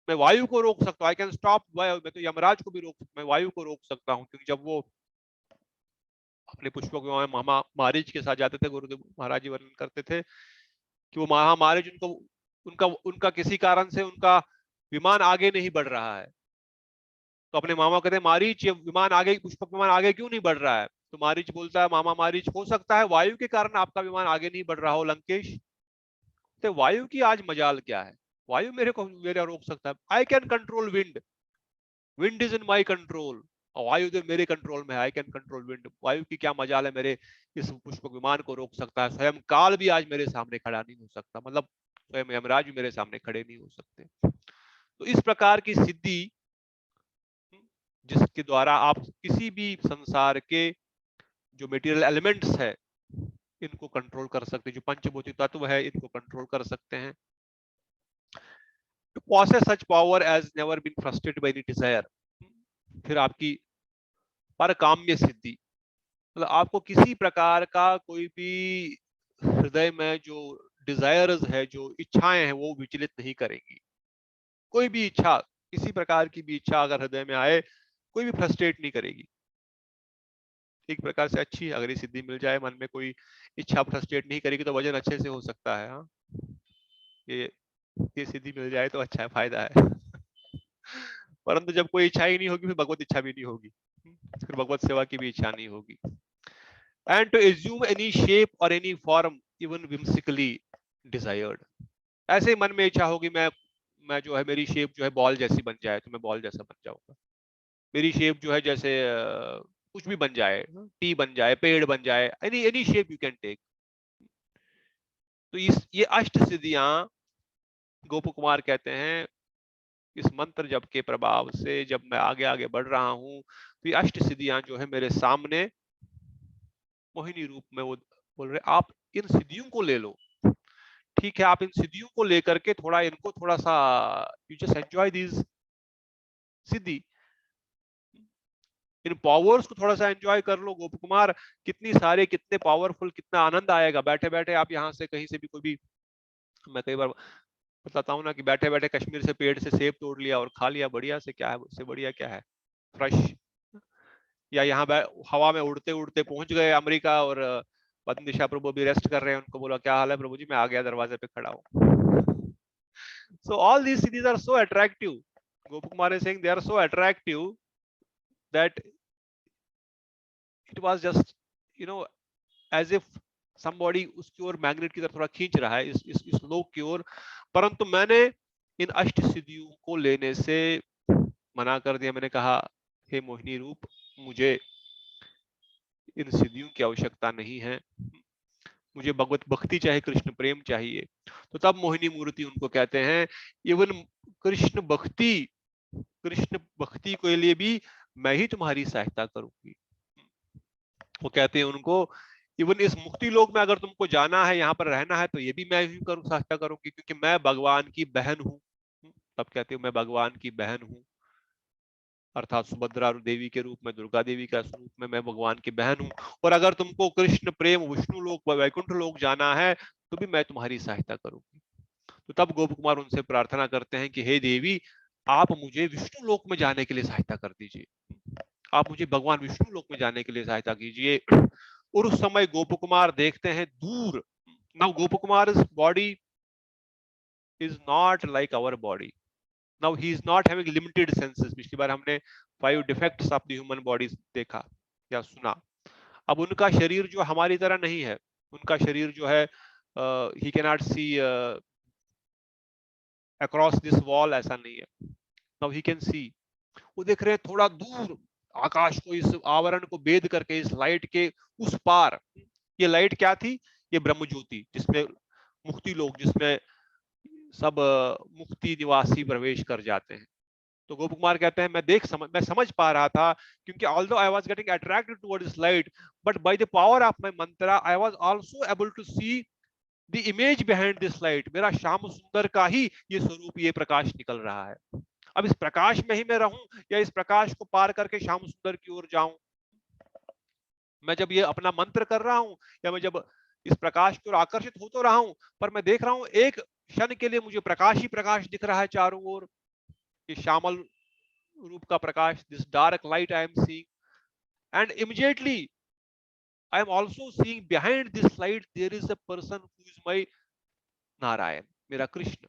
मैं वायु को रोक सकता हूँ, आई कैन स्टॉप वायु, मैं तो यमराज को भी मैं वायु को रोक सकता हूँ। क्योंकि जब वो अपने पुष्पक विमान मारीच के साथ जाते थे, गुरुदेव महाराज जी वर्णन करते थे कि वो महामारीच उनको उनका उनका किसी कारण से उनका विमान आगे नहीं बढ़ रहा है, तो अपने मामा कहते हैं मारीच ये विमान आगे, पुष्पक विमान आगे क्यों नहीं बढ़ रहा है? तो मारीच बोलता है मामा मारीच, हो सकता है वायु के कारण आपका विमान आगे नहीं बढ़ रहा हो लंकेश। तो वायु की आज मजाल क्या है, वायु मेरा रोक सकता है। I can control wind, wind is in my control, वायु तो मेरे कंट्रोल में है, आई कैन कंट्रोल विंड। वायु की क्या मजाल है मेरे इस पुष्पक विमान को रोक सकता है। स्वयं काल भी आज मेरे सामने खड़ा नहीं हो सकता, मतलब स्वयं यमराज भी मेरे सामने खड़े नहीं हो सकते। तो इस प्रकार की सिद्धि जिसके द्वारा आप किसी भी संसार के जो मटेरियल एलिमेंट्स है इनको कंट्रोल कर सकते हैं, जो पंचभौतिक तत्व है इनको कंट्रोल कर सकते हैं। To possess such power as never been frustrated by any desire। फिर आपकी परकाम्य सिद्धि, मतलब आपको किसी प्रकार का कोई भी हृदय में जो डिजायर्स है, जो इच्छाएं हैं, वो विचलित नहीं करेंगी। कोई भी इच्छा, किसी प्रकार की भी इच्छा अगर हृदय में आए, कोई भी फ्रस्ट्रेट नहीं करेगी। एक प्रकार से अच्छी अगर ये सिद्धि मिल जाए, मन में कोई इच्छा फ्रस्ट्रेट नहीं करेगी, तो वजन अच्छे से हो सकता है। हाँ, ये सिद्धि मिल जाए तो अच्छा है, फायदा है। परंतु जब कोई इच्छा ही नहीं होगी, फिर भगवत इच्छा भी नहीं होगी, फिर भगवत सेवा की भी इच्छा नहीं होगी। And to assume any shape और any form even whimsically desired। ऐसे मन में इच्छा होगी मैं जो है मेरी शेप जो है बॉल जैसी बन जाए, तो मैं बॉल जैसा बन जाऊंगा। मेरी शेप जो है जैसे कुछ भी बन जाए, टी बन जाए, पेड़ बन जाए, any shape you can take. तो ये अष्ट सिद्धियां गोप कुमार कहते हैं, इस मंत्र जप के प्रभाव से जब मैं आगे आगे बढ़ रहा हूं, तो ये अष्ट सिद्धियां जो है मेरे सामने मोहिनी रूप में वो बोल रहे आप इन सिद्धियों को ले लो। ठीक है, आप इन सिद्धियों को लेकर के इनको थोड़ा सा you just enjoy this Siddhi, in powers को थोड़ा सा एंजॉय कर लो। गोप कुमार कितनी सारे, कितने पावरफुल, कितना आनंद आएगा बैठे बैठे आप यहाँ से कहीं से भी कोई भी, मैं कई बार बताता हूँ ना कि बैठे बैठे कश्मीर से पेड़ से सेब तोड़ लिया और खा लिया, बढ़िया से क्या है, उससे बढ़िया क्या है, फ्रेश। या यहाँ हवा में उड़ते उड़ते पहुंच गए अमेरिका, और पद्म दिशा प्रभु भी रेस्ट कर रहे हैं, उनको बोला क्या हाल है प्रभु जी, मैं आ गया, दरवाजे पे खड़ा हूँ। So all these cities are so attractive. Gopakumar is saying they are so attractive that it was just as if somebody उसकी ओर मैग्नेट की तरफ थोड़ा खींच रहा है इस लोक की ओर। परंतु मैंने इन अष्ट सिद्धियों को लेने से मना कर दिया। मैंने कहा हे मोहिनी रूप, मुझे इन सिद्धियों की आवश्यकता नहीं है, मुझे भगवत भक्ति चाहिए, कृष्ण प्रेम चाहिए। तो तब मोहिनी मूर्ति उनको कहते हैं इवन कृष्ण भक्ति के लिए भी मैं ही तुम्हारी सहायता करूंगी। वो कहते हैं उनको इवन इस मुक्ति लोक में अगर तुमको जाना है, यहाँ पर रहना है, तो ये भी मैं ही सहायता करूंगी, क्योंकि मैं भगवान की बहन हूँ। तब कहते हैं मैं भगवान की बहन हूँ, अर्थात सुभद्रा देवी के रूप में, दुर्गा देवी का स्वरूप में मैं भगवान की बहन हूँ। और अगर तुमको कृष्ण प्रेम विष्णु लोक वैकुंठ लोक जाना है, तो भी मैं तुम्हारी सहायता करूंगी। तो तब गोप कुमार उनसे प्रार्थना करते हैं कि हे देवी, आप मुझे विष्णु लोक में जाने के लिए सहायता कर दीजिए, आप मुझे भगवान विष्णु लोक में जाने के लिए सहायता कीजिए। और उस समय गोप कुमार देखते हैं दूर। Now Gop Kumar body is not like our body. Now he is not having limited senses। पिछली बार हमने 5 defects of the human bodies देखा या सुना। अब उनका शरीर जो हमारी तरह नहीं है, उनका शरीर जो है he cannot see across this wall, ऐसा नहीं है। Now he can see, वो देख रहे हैं थोड़ा दूर आकाश को, इस आवरण को भेद करके, इस लाइट के उस पार। ये लाइट क्या थी? ये ब्रह्म ज्योति, जिसमें मुक्ति लोक, जिसमें सब मुक्ति निवासी प्रवेश कर जाते हैं। तो गोप कुमार कहते हैं मैं समझ पा रहा था, क्योंकि although I was getting attracted toward this light, but by the power of my mantra I was also able to see the image behind this light. मेरा श्याम सुंदर का ही ये स्वरूप, ये प्रकाश निकल रहा है। अब इस प्रकाश में ही मैं रहूं या इस प्रकाश को पार करके श्याम सुंदर की ओर जाऊं। मैं जब ये अपना मंत्र कर रहा हूं या मैं जब इस प्रकाश की ओर आकर्षित हो तो रहा हूं, पर मैं देख रहा हूं एक क्षण के लिए मुझे प्रकाश ही प्रकाश दिख रहा है चारों ओर, ये श्यामल रूप का प्रकाश, this dark light I am seeing, and immediately I am also seeing behind this light there is a person who is my Narayan, मेरा कृष्ण,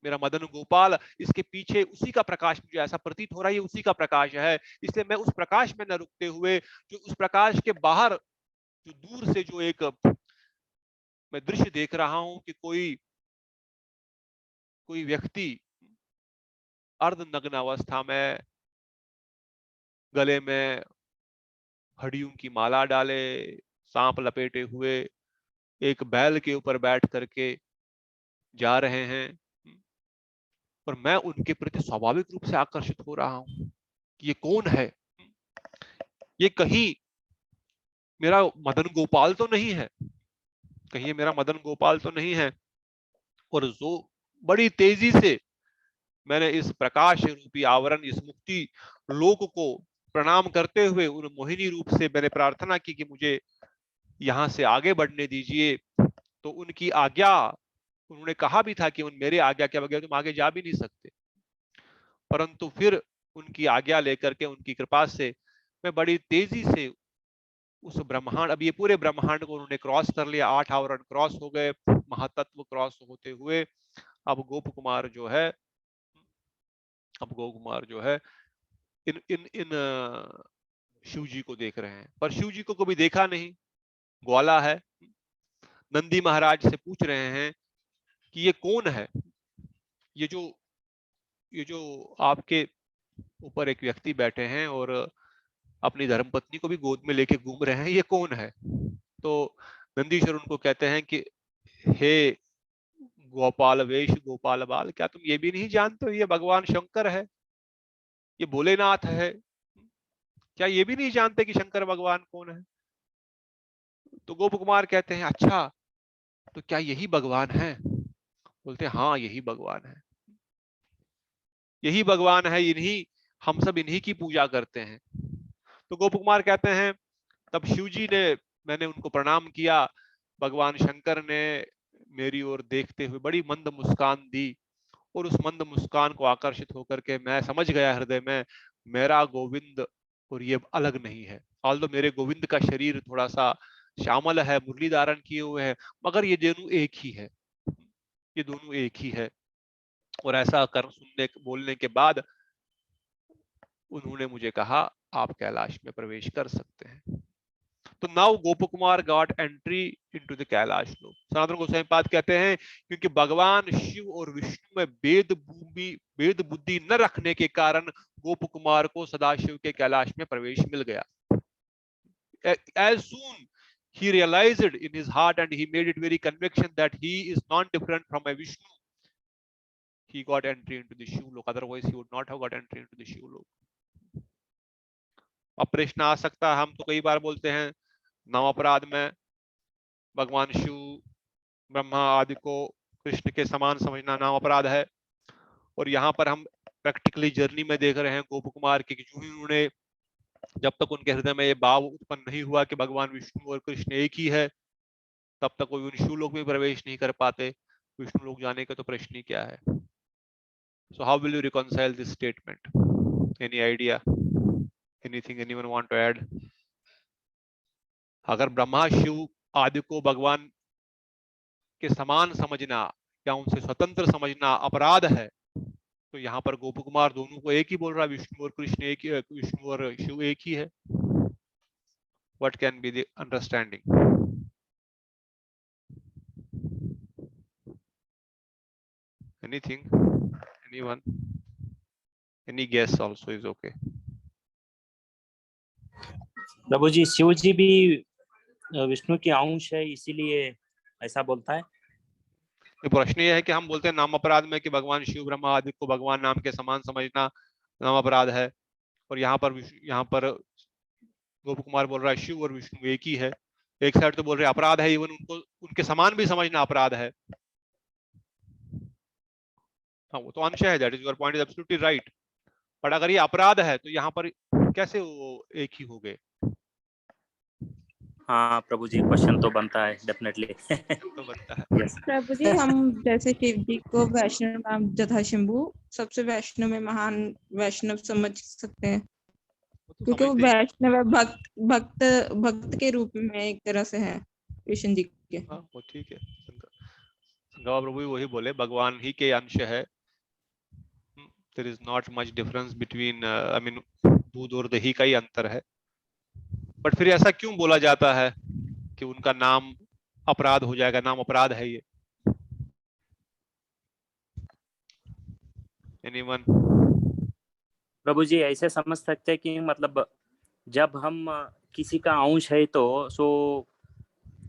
मेरा मदन गोपाल। इसके पीछे उसी का प्रकाश मुझे ऐसा प्रतीत हो रहा है, ये उसी का प्रकाश है। इसलिए मैं उस प्रकाश में न रुकते हुए, जो उस प्रकाश के बाहर जो दूर से जो एक मैं दृश्य देख रहा हूं कि कोई व्यक्ति अर्धनग्न अवस्था में गले में हड्डियों की माला डाले, सांप लपेटे हुए एक बैल के ऊपर बैठ करके जा रहे हैं, और मैं उनके प्रति स्वाभाविक रूप से आकर्षित हो रहा हूं। ये कौन है? ये कहीं मेरा मदन गोपाल तो नहीं है, कहीं ये मेरा मदन गोपाल तो नहीं है। और जो बड़ी तेजी से मैंने इस प्रकाश रूपी आवरण, इस मुक्ति लोक को प्रणाम करते हुए उन मोहिनी रूप से मैंने प्रार्थना की कि मुझे यहां से आगे बढ़ने दीजिए। तो उनकी आज्ञा, उन्होंने कहा भी था कि मेरे आज्ञा के बगैर तुम आगे जा भी नहीं सकते, परंतु फिर उनकी आज्ञा लेकर के, उनकी कृपा से मैं बड़ी तेजी से उस ब्रह्मांड, अब ये पूरे ब्रह्मांड को उन्होंने क्रॉस कर लिया, 8 आवरण क्रॉस हो गए, महातत्व क्रॉस होते हुए अब गोप कुमार जो है, इन इन इन शिव जी को देख रहे हैं, पर शिव जी को कभी देखा नहीं, ग्वाला है। नंदी महाराज से पूछ रहे हैं कि ये कौन है, ये जो आपके ऊपर एक व्यक्ति बैठे हैं और अपनी धर्मपत्नी को भी गोद में लेके घूम रहे हैं, ये कौन है? तो नंदीश्वर उनको कहते हैं कि हे गोपाल वेश गोपाल बाल, क्या तुम ये भी नहीं जानते हो ये भगवान शंकर है, ये भोलेनाथ है? क्या ये भी नहीं जानते कि शंकर भगवान कौन है? तो गोप कुमार कहते हैं अच्छा, तो क्या यही भगवान है? बोलते हैं हाँ यही भगवान है, यही भगवान है, इन्हीं, हम सब इन्हीं की पूजा करते हैं। तो गोप कुमार कहते हैं तब शिव जी ने, मैंने उनको प्रणाम किया, भगवान शंकर ने मेरी ओर देखते हुए बड़ी मंद मुस्कान दी, और उस मंद मुस्कान को आकर्षित होकर के मैं समझ गया हृदय में, मेरा गोविंद और ये अलग नहीं है। ऑल्दो मेरे गोविंद का शरीर थोड़ा सा श्यामल है, मुरली धारण किए हुए है, मगर ये दोनों एक ही है, ये दोनों एक ही है। और ऐसा कर सुनने बोलने के बाद उन्होंने मुझे कहा आप कैलाश में प्रवेश कर सकते हैं। तो now Gop Kumar got entry into the Kailash Lok. Sanatan Goswami पाद कहते हैं क्योंकि भगवान शिव और विष्णु में वेद बुद्धि न रखने के कारण गोप कुमार को सदाशिव के कैलाश में प्रवेश मिल गया। As soon he realized in his heart and he made it very conviction that he is not different from a Vishnu, he got entry into the Shiv lok. Otherwise he would not have got entry into the Shiv lok. अब प्रश्न आ सकता है, हम तो कई बार बोलते हैं नव अपराध में भगवान शिव ब्रह्मा आदि को कृष्ण के समान समझना नाम अपराध है, और यहाँ पर हम प्रैक्टिकली जर्नी में देख रहे हैं गोप कुमार की, जो ही उन्होंने, जब तक उनके हृदय में ये भाव उत्पन्न नहीं हुआ कि भगवान विष्णु और कृष्ण एक ही है, तब तक कोई उन शिव लोक में प्रवेश नहीं कर पाते। विष्णु लोक जाने का तो प्रश्न ही क्या है। So how will you reconcile this statement? Any idea? Anything anyone want to add? अगर ब्रह्मा शिव आदि को भगवान के समान समझना या उनसे स्वतंत्र समझना अपराध है, तो यहाँ पर गोप कुमार दोनों को एक ही बोल रहा है, विष्णु और कृष्ण एक ही, विष्णु और शिव एक ही है। What can be the understanding? Anything? Anyone? Any guess also is okay. प्रभु जी, शिव जी भी विष्णु के अंश है, इसीलिए ऐसा बोलता है? प्रश्न ये है कि हम बोलते हैं नाम अपराध में कि भगवान शिव ब्रह्मा आदि को भगवान नाम के समान समझना नाम अपराध है, और यहाँ पर गोप कुमार बोल रहा है शिव और विष्णु एक ही है। एक साइड तो बोल रहे अपराध है, इवन उनको उनके समान भी समझना अपराध है। हाँ, वो तो अंश है, that is your point is absolutely right. But अगर ये अपराध है तो यहाँ पर कैसे वो एक ही हो गए? हाँ प्रभु जी, क्वेश्चन तो बनता है डेफिनेटली। तो बनता है। यस प्रभु जी, हम जैसे शिव जी को वैष्णव नाम जथा शंभु सबसे वैष्णव में महान वैष्णव समझ सकते हैं, क्योंकि वो समझते ही- वैष्णव है, भक्त भक्त भक्त के रूप में एक तरह से है कृष्ण जी के। हाँ, वो ठीक है। गवा प्रभु भी वही बोले, भगवान ही के अंश है। There is not much difference between, I mean दूध और दही का ही अंतर है। बट फिर ऐसा क्यों बोला जाता है कि उनका नाम अपराध हो जाएगा? नाम अपराध है ये। एनीवन? प्रभु जी, ऐसे समझ सकते हैं कि मतलब जब हम किसी का अंश है तो so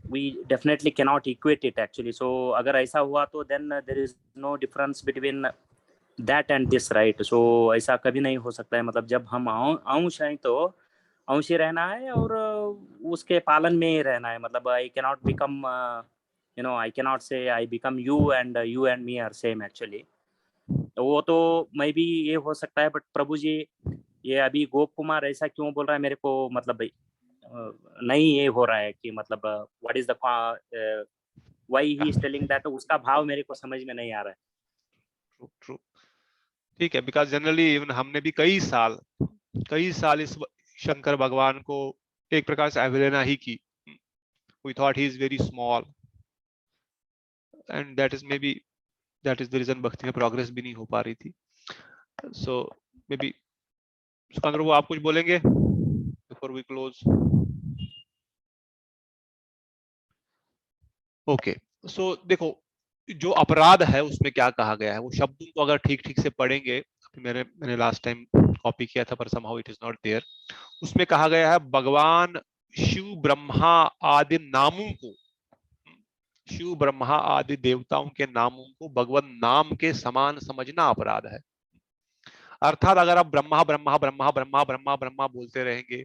we definitely can not equate it actually. So अगर ऐसा हुआ तो then there is no difference between that and this, right? So ऐसा कभी नहीं हो सकता है। मतलब जब हम अंश हैं तो अंश ही रहना है और उसके पालन में ही रहना है। मतलब I can not become I can not say I become you and me are same actually. तो वो तो मे बी ये हो सकता है। बट प्रभु जी, ये अभी गोप कुमार ऐसा क्यों बोल रहा है मेरे को मतलब नहीं ये हो रहा है कि मतलब what is the why he is telling that, उसका भाव मेरे को समझ में नहीं आ रहा है। ट्रू ट्रू, ठीक है। बिकॉज जनरली इवन हमने भी कई साल इस शंकर भगवान को एक प्रकार से अवहेलना ही की। We thought he is very small, and that is the reason भक्ति में प्रोग्रेस भी नहीं हो पा रही थी। सो मे बी शंकर वो आप कुछ बोलेंगे बिफोर वी क्लोज? ओके, सो देखो, जो अपराध है उसमें क्या कहा गया है, वो शब्दों को अगर ठीक ठीक से पढ़ेंगे, मैंने लास्ट टाइम कॉपी किया था पर somehow it is not there. उसमें कहा गया है भगवान शिव ब्रह्मा आदि नामों को, शिव ब्रह्मा आदि देवताओं के नामों को भगवान नाम के समान समझना अपराध है। अर्थात अगर आप ब्रह्मा ब्रह्मा ब्रह्मा ब्रह्मा ब्रह्मा ब्रह्मा बोलते रहेंगे,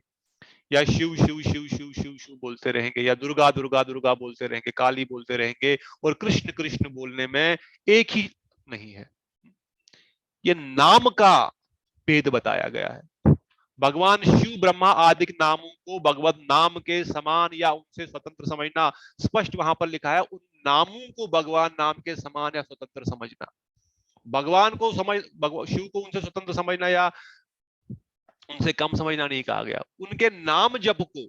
या शिव शिव शिव शिव शिव शिव बोलते रहेंगे, या दुर्गा दुर्गा दुर्गा बोलते रहेंगे, काली बोलते रहेंगे, और कृष्ण कृष्ण बोलने में एक ही नहीं है। ये नाम का भेद बताया गया है। भगवान शिव ब्रह्मा आदि नामों को भगवत नाम के समान या उनसे स्वतंत्र समझना, स्पष्ट वहां पर लिखा है। उन नामों को भगवान नाम के समान या स्वतंत्र समझना, भगवान को शिव को उनसे स्वतंत्र समझना या उनसे कम समझना नहीं कहा गया। उनके नाम जप को,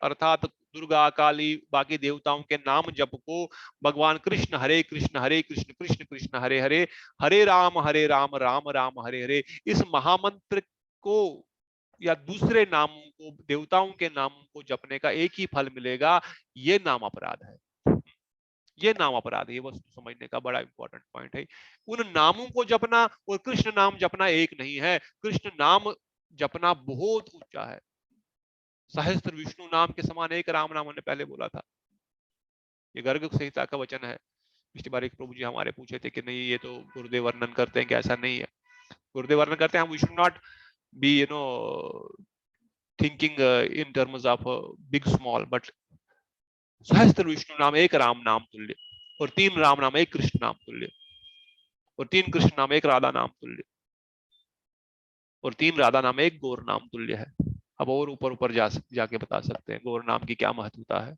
अर्थात दुर्गा काली बाकी देवताओं के नाम जप को भगवान कृष्ण हरे कृष्ण कृष्ण कृष्ण हरे हरे, हरे राम राम राम हरे हरे, इस महामंत्र को या दूसरे नामों को, देवताओं के नामों को जपने का एक ही फल मिलेगा। ये नाम अपराध है, ये नाम अपराध है। ये वस्तु समझने का बड़ा इंपॉर्टेंट पॉइंट है। उन नामों को जपना और कृष्ण नाम जपना एक नहीं है। कृष्ण नाम जपना बहुत ऊंचा है। सहस्त्र विष्णु नाम के समान एक राम नाम हमने पहले बोला था। ये गर्ग संहिता का वचन है। पिछली बार एक प्रभु जी हमारे पूछे थे कि नहीं ये तो गुरुदेव वर्णन करते हैं कि ऐसा नहीं है। गुरुदेव वर्णन करते हैं, हम we should not be thinking in terms of big small, but सहस्त्र विष्णु नाम एक राम नाम तुल्य, और 3 राम नाम एक कृष्ण नाम तुल्य, और 3 कृष्ण नाम एक राधा नाम तुल्य, और 3 राधा नाम एक गौर नाम तुल्य है। अब और ऊपर जाके बता सकते हैं गौर नाम की क्या महत्वता है।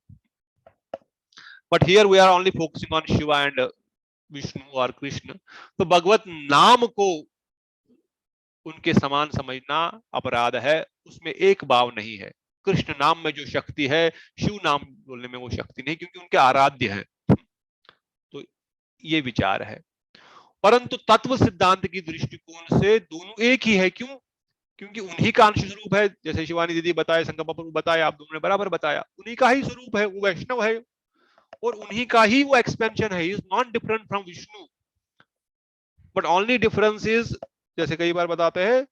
But here we are only focusing on Shiva and Vishnu और कृष्ण। तो भगवत नाम को उनके समान समझना अपराध है, उसमें एक भाव नहीं है। कृष्ण नाम में जो शक्ति है, शिव नाम बोलने में वो शक्ति नहीं, क्योंकि उनके आराध्य है। तो ये विचार है। परंतु तत्व सिद्धांत की दृष्टिकोण से दोनों एक ही है। क्यों? क्योंकि उन्हीं का अंश स्वरूप है। जैसे शिवानी दीदी बताए, शंकर बाबू बताया, आप दोनों ने बराबर बताया, उन्हीं का ही स्वरूप है, वो वैष्णव है और उन्हीं का ही वो एक्सपेंशन है। Is not different from Vishnu, but only difference is, जैसे कई बार बताते हैं,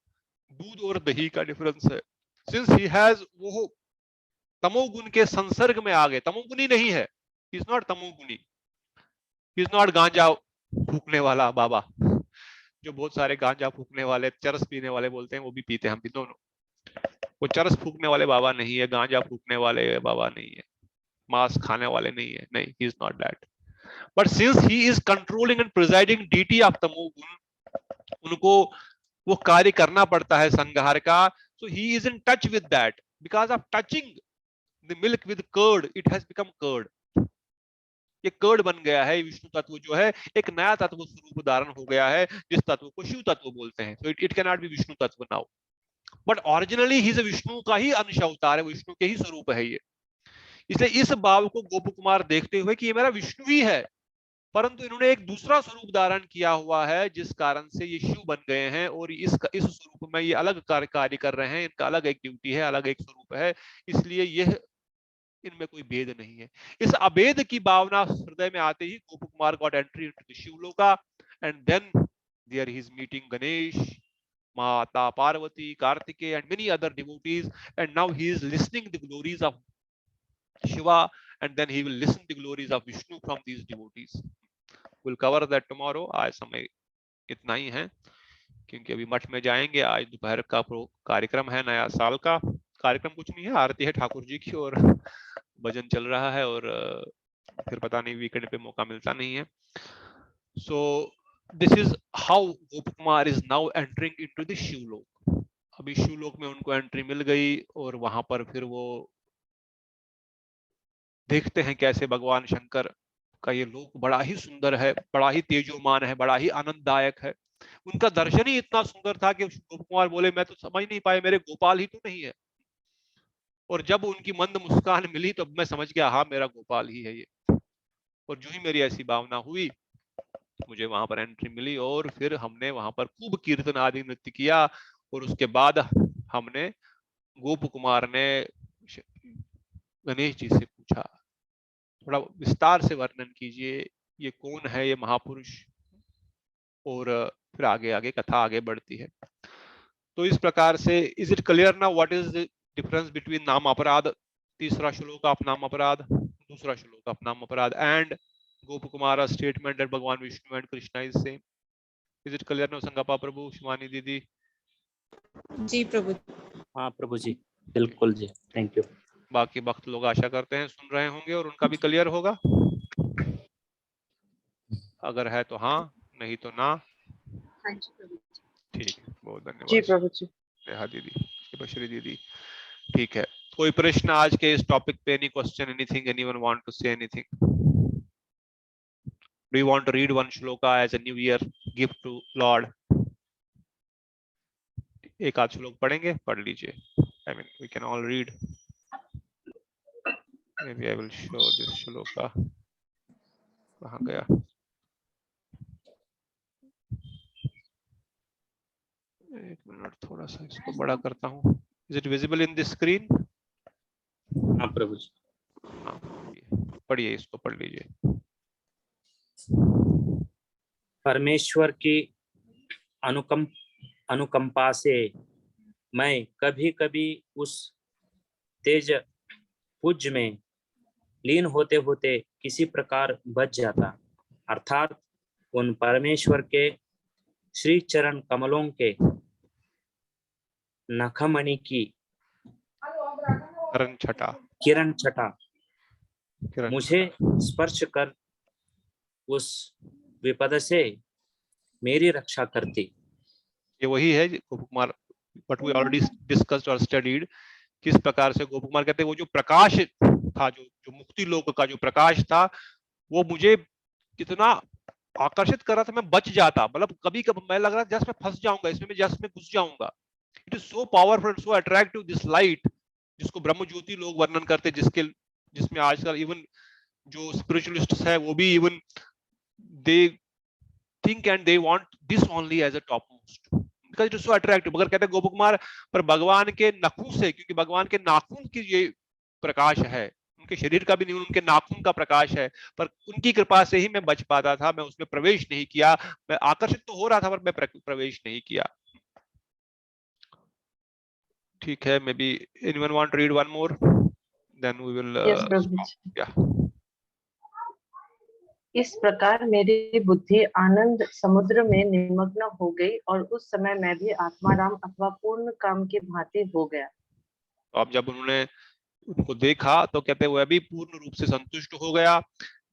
दूध और दही का डिफरेंस है। सिंस ही हैज, वो तमोगुण के संसर्ग में आ गए, तमोगुणी नहीं है, इज नॉट तमोगुणी, ही इज नॉट गांजा फूकने वाला बाबा, जो बहुत सारे गांजा फूकने वाले चरस पीने वाले बोलते हैं, वो भी पीते हैं, हम भी दोनों। वो चरस फूकने वाले बाबा नहीं है, गांजा फूकने वाले बाबा नहीं है, मांस खाने वाले नहीं है, नहीं, he is not that. But since he is controlling and presiding deity of तमोगुण, उनको वो कार्य करना पड़ता है संहार का, so he is in touch with that, because of touching the milk with curd, it has become curd. ये कर्ड बन गया है, विष्णु तत्व जो है एक नया तत्व स्वरूप धारण हो गया है, जिस तत्व को शिव तत्व बोलते हैं। So it can not be Vishnu तत्व नाउ, बट ओरिजिनली ही विष्णु का ही अंश अवतार है, विष्णु के ही स्वरूप है ये। इसलिए इस भाव को गोप कुमार देखते हुए कि ये मेरा विष्णु ही है, परंतु इन्होंने एक दूसरा स्वरूप धारण किया हुआ है, जिस कारण से ये शिव बन गए हैं, और इस स्वरूप में ये अलग कार्य कर रहे हैं, इनका अलग एक ड्यूटी है, अलग एक स्वरूप है, इसलिए यह इनमें कोई भेद नहीं है। इस अभेद की भावना हृदय में आते ही Gop Kumar got entry into the Shivaloka, and then there he is meeting Ganesh, माता Parvati, Kartikeya and many other devotees, and now he is listening the glories of Shiva, and then he will listen the glories of Vishnu from these devotees. We'll cover that tomorrow. आज समय इतना ही है, क्योंकि अभी मठ में जाएंगे। आज दोपहर का कार्यक्रम है, नया साल का कार्यक्रम कुछ नहीं है, आरती है ठाकुर जी की और भजन चल रहा है, और फिर पता नहीं वीकेंड पे मौका मिलता नहीं है। So this is how Gopakumar is now entering into the Shivlok. अभी शिवलोक में उनको एंट्री मिल गई, और वहां पर फिर वो देखते हैं कैसे भगवान शंकर का ये लोक बड़ा ही सुंदर है, बड़ा ही तेजोमान है, बड़ा ही आनंददायक है। उनका दर्शन ही इतना सुंदर था कि गोपकुमार बोले मैं तो समझ नहीं पाए, मेरे गोपाल ही तो नहीं है। और जब उनकी मंद मुस्कान मिली तो मैं समझ गया, हाँ मेरा गोपाल ही है ये। और जो ही मेरी ऐसी भावना हुई, मुझे वहां पर एंट्री मिली, और फिर हमने वहां पर खूब कीर्तन आदि नृत्य किया, और उसके बाद हमने गोप कुमार ने गणेश जी से पूछा, थोड़ा विस्तार से वर्णन कीजिए, ये कौन है ये महापुरुष। और फिर आगे आगे कथा आगे बढ़ती है। तो इस प्रकार से इज इट क्लियर ना what is the difference between नाम अपराध, तीसरा श्लोक ऑफ नाम अपराध, दूसरा श्लोक ऑफ नाम अपराध, and Gop Kumar statement that भगवान Vishnu and Krishna is same. Is it clear ना संगप्पा प्रभु, शिवानी दीदी? जी प्रभु। हाँ प्रभु जी, बिल्कुल जी, थैंक यू। बाकी भक्त लोग आशा करते हैं सुन रहे होंगे और उनका भी क्लियर होगा। अगर है तो हाँ, नहीं तो ना। हाँ जी प्रभु जी। ठीक है, बहुत धन्यवाद। जी प्रभु जी। हाँ दीदी, शिवश्री दीदी, ठीक है। कोई प्रश्न आज के इस टॉपिक पे? Any question, anything, anyone want to say anything? Do you want to read one shloka as a new year gift to lord? एक आध श्लोक पढ़ेंगे, पढ़ लीजिए। I mean we can all read. Maybe I will show this shloka. कहाँ गया? एक minute, थोड़ा सा इसको बड़ा करता हूँ। Is it visible in this screen? हाँ प्रभु जी। हाँ, पढ़िए, इसको पढ़ लीजिए। परमेश्वर की अनुकंपा से मैं कभी कभी उस तेज पुंज में लीन होते होते किसी प्रकार बच जाता, अर्थात उन परमेश्वर के श्री चरण कमलों के नखमणि की किरण छटा मुझे स्पर्श कर उस विपद से मेरी रक्षा करती। ये वही है गोप Kumar, what we already discussed or studied। किस प्रकार से गोप कुमार कहते हैं वो जो प्रकाश था, जो मुक्ति लोक का जो प्रकाश था, वो मुझे कितना आकर्षित कर रहा था, मैं बच जाता। मतलब कभी कभी मैं लग रहा था जस्ट मैं फंस जाऊंगा इसमें, मैं जस्ट में घुस जाऊंगा। It is so powerful, so attractive this light, जिसको ब्रह्म ज्योति लोग वर्णन करते, जिसमें आजकल इवन जो स्पिरिचुअलिस्ट्स है वो भी even they think and they want this only as a top most, because it is so attractive. मगर कहते हैं गोप कुमार पर भगवान के नखों से, क्योंकि भगवान के नाखून की ये प्रकाश है, उनके शरीर का भी नहीं, उनके नाखून का प्रकाश है, पर उनकी कृपा से ही मैं बच पाता था। मैं उसमें प्रवेश नहीं किया, मैं आकर्षित तो हो रहा था पर मैं प्रवेश नहीं किया। ठीक है, maybe anyone want to read one more, then we will Yes, Prabhuji. yeah। इस प्रकार मेरी बुद्धि आनंद समुद्र में निमग्न हो गई और उस समय मैं भी आत्माराम अथवा पूर्ण काम की भांति हो गया। तो अब जब उन्होंने उनको देखा तो कहते वह भी पूर्ण रूप से संतुष्ट हो गया,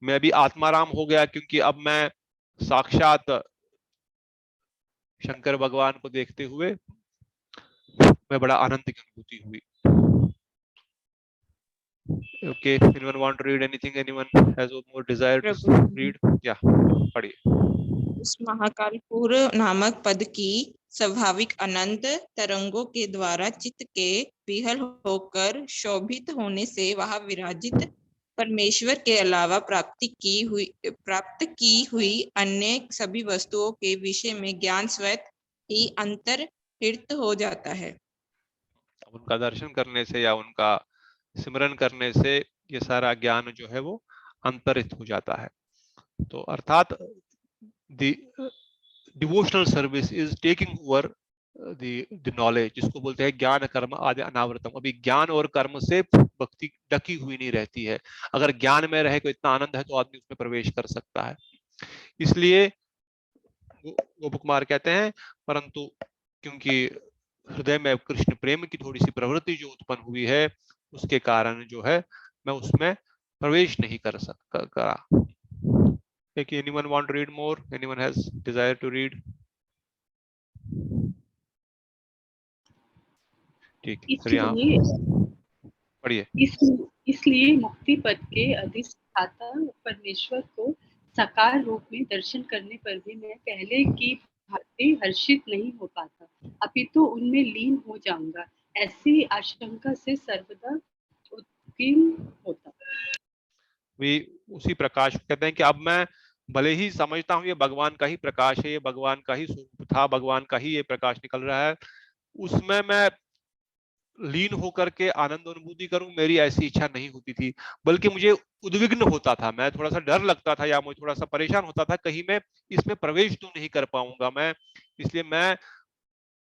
मैं भी आत्माराम हो गया, क्योंकि अब मैं साक्षात शंकर भगवान को देखते हुए मैं बड़ा आनंद की अनुभूति हुई। Okay, anyone want to read anything? Anyone has more desire to read? Yeah, पढ़िए। उस महाकाल पूर्व नामक पद की स्वाभाविक अनंत तरंगों के द्वारा चित्त के विहल होकर शोभित होने से वहां विराजित परमेश्वर के अलावा प्राप्त की हुई अन्य सभी वस्तुओं के विषय में ज्ञान स्वतः ही अंतर्हित हो जाता है। उनका दर्शन करने से या उनका सिमरन करने से ये सारा ज्ञान जो है वो अंतरित हो जाता है। तो अर्थात devotional service is taking over the knowledge, जिसको बोलते हैं ज्ञान कर्म आदि अनावृतम। अभी ज्ञान और कर्म से भक्ति ढकी हुई नहीं रहती है। अगर ज्ञान में रहे को इतना आनंद है तो आदमी उसमें प्रवेश कर सकता है। इसलिए गोप कुमार कहते हैं, परंतु क्योंकि हृदय में कृष्ण प्रेम की थोड़ी सी प्रवृत्ति जो उत्पन्न हुई है उसके कारण जो है मैं उसमें प्रवेश नहीं कर सकता। Anyone want to read more? Anyone has desire to read? ठीक है, सर यहाँ पढ़िए। इसलिए मुक्ति पद के अधिष्ठाता परमेश्वर को साकार रूप में दर्शन करने पर भी मैं पहले की भांति हर्षित नहीं हो पाता, अपितु उनमें लीन हो जाऊंगा, ऐसी आशंका से सर्वदा उत्कीर्ण होता। वे उसी प्रकाश कहते हैं कि अब मैं भले ही समझता हूँ ये भगवान का ही प्रकाश है, ये भगवान का ही स्वरूप था, भगवान का ही ये प्रकाश निकल रहा है, उसमें मैं लीन होकर के आनंद अनुभूति करूं, मेरी ऐसी इच्छा नहीं होती थी, बल्कि मुझे उद्विग्न होता था, मैं थोड़ा सा डर लगता था या मुझे थोड़ा सा परेशान होता था, कहीं मैं इसमें प्रवेश तो नहीं कर पाऊंगा मैं। इसलिए मैं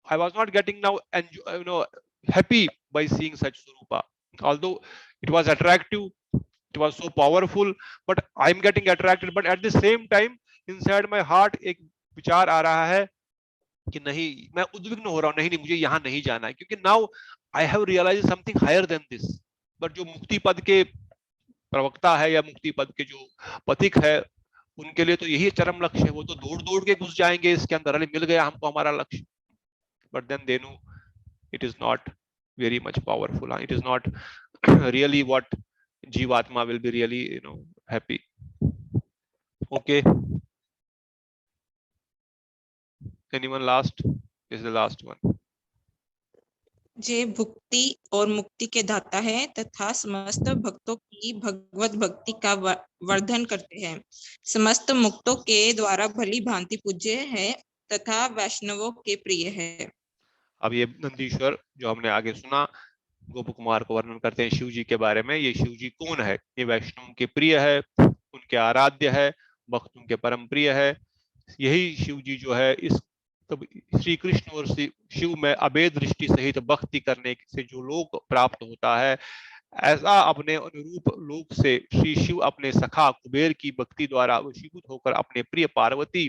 I was not getting now happy by seeing such Swarupa. Although it was attractive, it was so powerful, but I'm getting attracted. But at the same time, inside my heart एक विचार आ रहा है कि नहीं, मैं उद्विग्न हो रहा हूँ, नहीं मुझे यहाँ नहीं जाना है, क्योंकि now I have realized something higher than this. But जो मुक्ति पद के प्रवक्ता है या मुक्ति पद के जो पथिक है, उनके लिए तो यही चरम लक्ष्य है। वो तो दौड़ दौड़ के घुस जाएंगे इसके अंदर, अरे मिल गया हमको हमारा लक्ष्य। But then they know it is not very much powerful. It is not really what Jivatma will be really, happy. Okay. Anyone last? This is the last one. जे भुक्ति और मुक्ति के दाता है तथा समस्त भक्तों की भगवत भक्ति का वर्धन करते हैं, समस्त मुक्तों के द्वारा भली भांति पूज्य है तथा वैष्णवों के प्रिय है। अब ये नंदीश्वर जो हमने आगे सुना, गोप कुमार को वर्णन करते हैं शिव जी के बारे में। ये शिव जी कौन है? ये वैष्णव के प्रिय है, उनके आराध्य है, भक्तों के परम प्रिय है। यही शिव जी जो है इस श्री कृष्ण और शिव में अभेद दृष्टि सहित भक्ति करने से जो लोक प्राप्त होता है, ऐसा अपने अनुरूप लोक से श्री शिव अपने सखा कुबेर की भक्ति द्वारा वशीभूत होकर अपने प्रिय पार्वती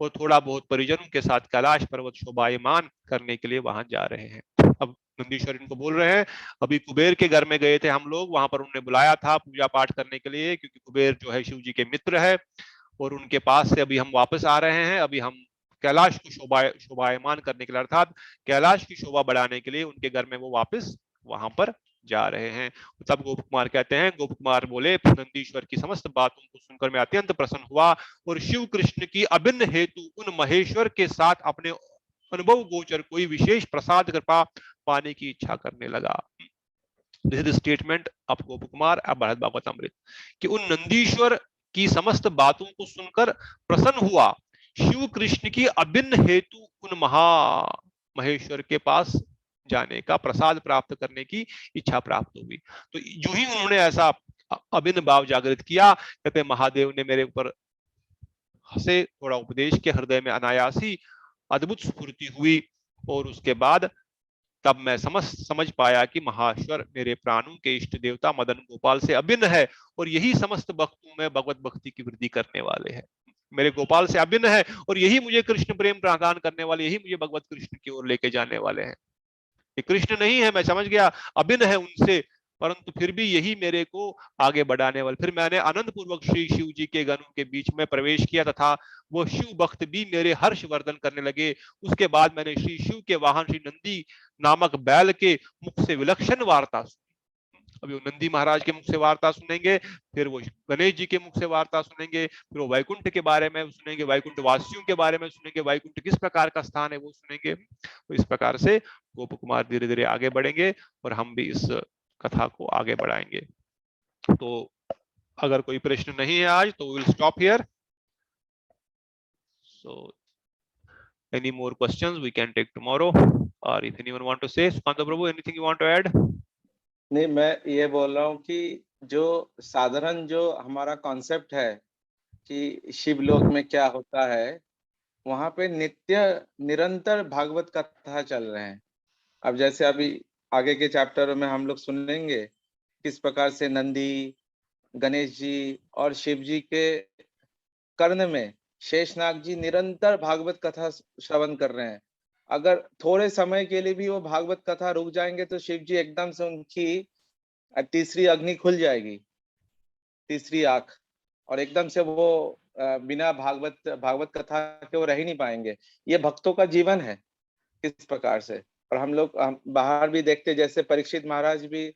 और थोड़ा बहुत परिजनों के साथ कैलाश पर्वत शोभायमान करने के लिए वहां जा रहे हैं। अब नंदीश्वर इनको बोल रहे हैं, अभी कुबेर के घर में गए थे हम लोग, वहां पर उन्होंने बुलाया था पूजा पाठ करने के लिए, क्योंकि कुबेर जो है शिव जी के मित्र है, और उनके पास से अभी हम वापस आ रहे हैं। अभी हम कैलाश को शोभायमान करने के लिए, अर्थात कैलाश की शोभा बढ़ाने के लिए उनके घर में वो वापस वहां पर जा रहे हैं। तब गोप कुमार कहते हैं, गोप कुमार बोले, नंदीश्वर की समस्त बातों को सुनकर मैं अत्यंत प्रसन्न हुआ और शिव कृष्ण की अभिन्न हेतु उन महेश्वर के साथ अपने अनुभव गोचर कोई विशेष प्रसाद कृपा पाने की इच्छा करने लगा। This is the statement of Gop Kumar अब बृहद भागवतामृत, कि उन नंदीश्वर की समस्त बातों को सुनकर प्रसन्न हुआ, शिव कृष्ण की अभिन्न हेतु उन महेश्वर के पास जाने का, प्रसाद प्राप्त करने की इच्छा प्राप्त हुई। तो जो ही उन्होंने ऐसा अभिन्न भाव जागृत किया, कहते महादेव ने मेरे ऊपर हंसे, थोड़ा उपदेश के हृदय में अनायासी अद्भुत स्फूर्ति हुई, और उसके बाद तब मैं समझ पाया कि महाश्वर मेरे प्राणों के इष्ट देवता मदन गोपाल से अभिन्न है और यही समस्त भक्तों में भगवत भक्ति की वृद्धि करने वाले हैं। मेरे गोपाल से अभिन्न है और यही मुझे कृष्ण प्रेम प्रदान करने वाले, यही मुझे भगवत कृष्ण की ओर लेके जाने वाले हैं। ये कृष्ण नहीं है, मैं समझ गया, अभिन्न है उनसे, परंतु फिर भी यही मेरे को आगे बढ़ाने वाले। फिर मैंने आनंद पूर्वक श्री शिव जी के गणों के बीच में प्रवेश किया तथा वो शिव भक्त भी मेरे हर्ष वर्धन करने लगे। उसके बाद मैंने श्री शिव के वाहन श्री नंदी नामक बैल के मुख से विलक्षण वार्ता सुनी। अभी वो नंदी महाराज के मुख से वार्ता सुनेंगे, फिर वो गणेश जी के मुख से वार्ता सुनेंगे, फिर वो वैकुंठ के बारे में सुनेंगे, वैकुंठ वासियों के बारे में सुनेंगे, वैकुंठ किस प्रकार का स्थान है वो सुनेंगे। तो इस प्रकार से गोप कुमार धीरे धीरे आगे बढ़ेंगे और हम भी इस कथा को आगे बढ़ाएंगे। तो अगर कोई प्रश्न नहीं है आज तो will stop here. So any more questions we can take tomorrow, or if anyone want to say, Sukanta Prabhu, anything you want to add? नहीं, मैं ये बोल रहा हूँ कि जो साधारण जो हमारा कॉन्सेप्ट है कि शिवलोक में क्या होता है, वहां पे नित्य निरंतर भागवत कथा चल रहे हैं। अब जैसे अभी आगे के चैप्टर में हम लोग सुनेंगे किस प्रकार से नंदी, गणेश जी और शिव जी के कर्ण में शेषनाग जी निरंतर भागवत कथा श्रवण कर रहे हैं। अगर थोड़े समय के लिए भी वो भागवत कथा रुक जाएंगे तो शिव जी एकदम से उनकी तीसरी अग्नि खुल जाएगी, तीसरी आंख, और एकदम से वो बिना भागवत कथा के वो रह ही नहीं पाएंगे। ये भक्तों का जीवन है किस प्रकार से। और हम लोग बाहर भी देखते, जैसे परीक्षित महाराज भी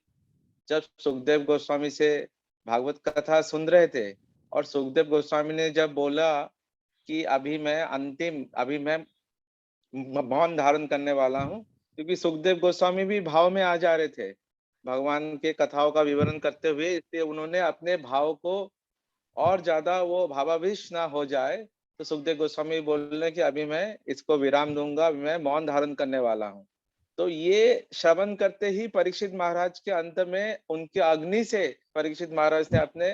जब सुखदेव गोस्वामी से भागवत कथा सुन रहे थे और सुखदेव गोस्वामी ने जब बोला कि अभी मैं मौन धारण करने वाला हूँ, क्योंकि सुखदेव गोस्वामी भी भाव में आ जा रहे थे भगवान के कथाओं का विवरण करते हुए, इसलिए उन्होंने अपने भाव को और ज्यादा वो भावाविष्ट ना हो जाए, तो सुखदेव गोस्वामी बोल रहे कि अभी मैं इसको विराम दूंगा, अभी मैं मौन धारण करने वाला हूँ। तो ये श्रवण करते ही परीक्षित महाराज के अंत में उनके अग्नि से परीक्षित महाराज ने अपने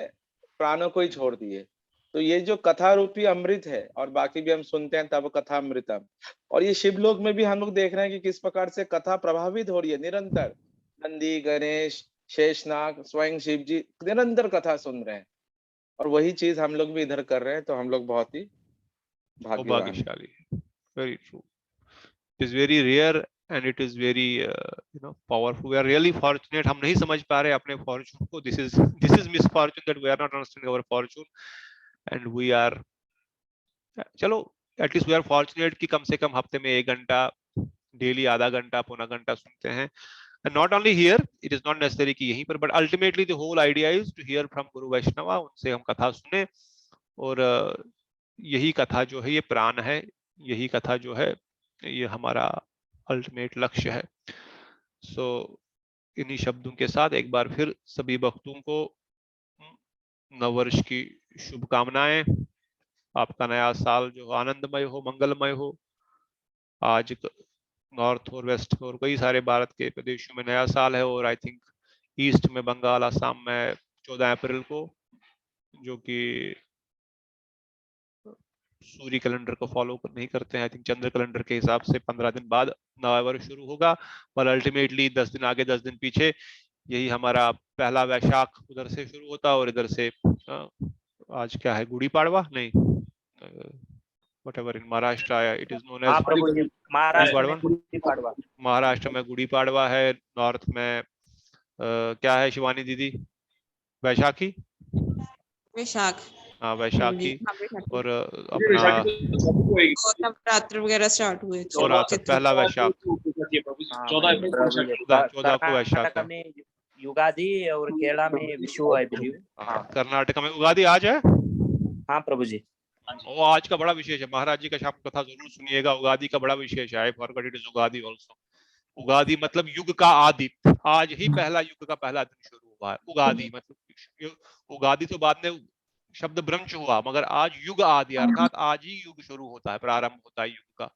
प्राणों को ही छोड़ दिए। तो ये जो कथा रूपी अमृत है, और बाकी भी हम सुनते हैं तब कथा अमृतम, और ये शिवलोक में भी हम लोग देख रहे हैं कि किस प्रकार से कथा प्रभावित हो रही है निरंतर। नंदी, गणेश, शेषनाग, स्वयं शिव जी निरंतर कथा सुन रहे हैं, और वही चीज हम लोग भी इधर कर रहे हैं। तो हम लोग बहुत ही भाग्यशाली है। Very true, it is very rare and it is very powerful. We are really fortunate. हम नहीं समझ पा रहे अपने फॉर्चून को. This is misfortune that we are not understanding our fortune, and we are, चलो at least we are fortunate कि कम से कम हफ्ते में 1 घंटा, डेली आधा घंटा, पौना घंटा सुनते हैं. And not only here, it is not necessary कि यहीं पर, but ultimately the whole idea is to hear from Guru Vaishnava. उनसे हम कथा सुने, और यही कथा जो है ये प्राण है, यही कथा जो है ये हमारा अल्टीमेट लक्ष्य है. सो इन्हीं शब्दों के साथ एक बार फिर सभी भक्तों को नववर्ष की शुभकामनाएं. आपका नया साल जो आनंदमय हो, मंगलमय हो. आज नॉर्थ और वेस्ट और कई सारे भारत के प्रदेशों में नया साल है, और आई थिंक ईस्ट में बंगाल, असम में 14 अप्रैल को, जो कि सूर्य कैलेंडर को फॉलो नहीं करते हैं, आई थिंक चंद्र कैलेंडर के हिसाब से 15 दिन बाद नया वर्ष शुरू होगा. पर अल्टीमेटली 10 दिन आगे 10 दिन पीछे यही हमारा पहला वैशाख उधर से शुरू होता है, और इधर से आज क्या है, गुड़ी पाड़वा नहीं, whatever in Maharashtra it is known as Maharashtra में गुड़ी पाड़वा है. नॉर्थ में क्या है शिवानी दीदी, वैशाखी, वैशाख, हाँ वैशाखी. और अपना नवरात्र वगैरह स्टार्ट हुए, पहला वैशाख 14 को वैशाख है. युगादि और केरला में विशु आई बिलीव. कर्नाटक में उगादि आज है. हाँ प्रभु जी, वो आज का बड़ा विशेष है. महाराज जी का शाम कथा जरूर सुनिएगा. उगादि का बड़ा विशेष है. I forgot it is Ugadi also. Ugadi मतलब युग का आदि. आज ही पहला युग का पहला दिन शुरू हुआ है. उगादि मतलब, उगादि तो बाद में शब्द भ्रंश हुआ, मगर आज युग आदि अर्थात आज ही युग शुरू होता है, प्रारंभ होता है युग का.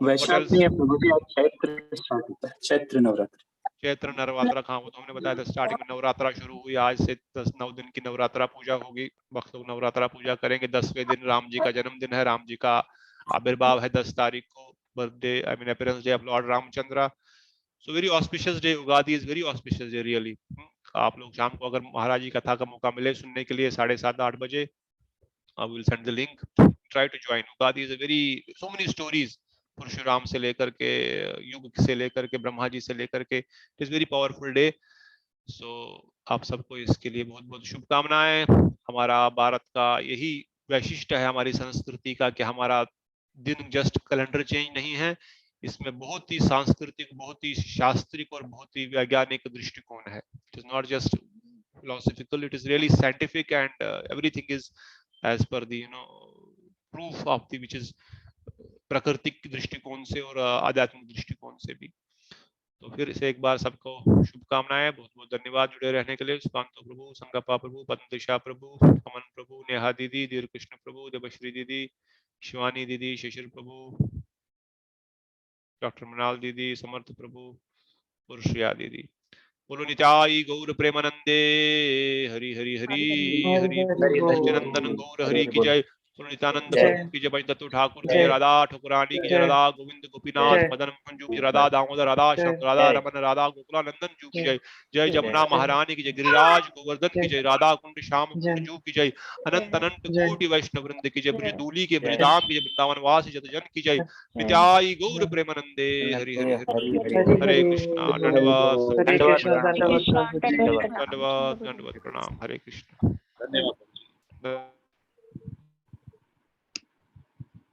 वैशाख में प्रभु जी चैत्र स्टार्ट होता है, चैत्र नवरात्र. चैत्र नवरात्रा कहाँ हो तो हमने बताया था. स्टार्टिंग में नवरात्रा शुरू हुई. आज से 10-9 दिन की नवरात्रा पूजा होगी. भक्त लोग नवरात्रा पूजा करेंगे. 10वें दिन राम जी का जन्मदिन है. राम जी का आविर्भाव है 10 तारीख को, birthday, I mean appearance day of Lord Ramchandra. So very auspicious day. Ugadi is very auspicious day really. आप लोग शाम को अगर महाराज जी कथा का मौका मिले सुनने के लिए 7:30-8 बजे, I will send the link. Try to join. Ugadi is a very so many stories. Parshuram से लेकर के युग से लेकर के ब्रह्मा जी से लेकर के it is very powerful day. So आप सबको इसके लिए बहुत बहुत शुभकामनाएं. हमारा भारत का यही वैशिष्ट है हमारी संस्कृति का कि हमारा दिन जस्ट कैलेंडर चेंज नहीं है, इसमें बहुत ही सांस्कृतिक, बहुत ही शास्त्रिक और बहुत ही वैज्ञानिक दृष्टिकोण है. It is not just philosophical, it is really scientific and everything is as per the proof of the which is प्राकृतिक दृष्टिकोण से और आध्यात्मिक दृष्टिकोण से भी. तो फिर से एक बार सबको शुभकामनाएं. बहुत बहुत धन्यवाद जुड़े रहने के लिए. सुकांतो प्रभु, संगप्पा प्रभु, पद्मदिशा प्रभु, अमन प्रभु, नेहा दीदी, दीर कृष्ण प्रभु, देवश्री दीदी, शिवानी दीदी, शिशिर प्रभु, डॉक्टर मृणाल दीदी, समर्थ प्रभु और श्रेया दीदी. बोलो निताई गौर प्रेमानंदे हरि हरि हरि हरि नंदन गौर हरि की जय. बोलो नित्यानंद प्रभु की जय. पंचतत्व ठाकुर की जय. राधा ठाकुरानी की जय. राधा गोविंद गोपीनाथ मदन मोहन जू की जय. राधा दामोदर, राधा शंकर, राधा रमन, राधा गोकुलानंदन जू की जय. जय जमुना महारानी की जय. गिरिराज गोवर्धन की जय. राधा कुंड श्याम कुंड जू की जय. अनंत अनंत कोटि वैष्णव वृंद की जय. ब्रजदूली के ब्रजधाम की जय. वृंदावन वासी जत जन की जय. नित्याई गौर प्रेमानंदे हरि हरि हरि. हरे कृष्णा. धन्यवाद धन्यवाद धन्यवाद प्रणाम. हरे कृष्ण. धन्यवाद.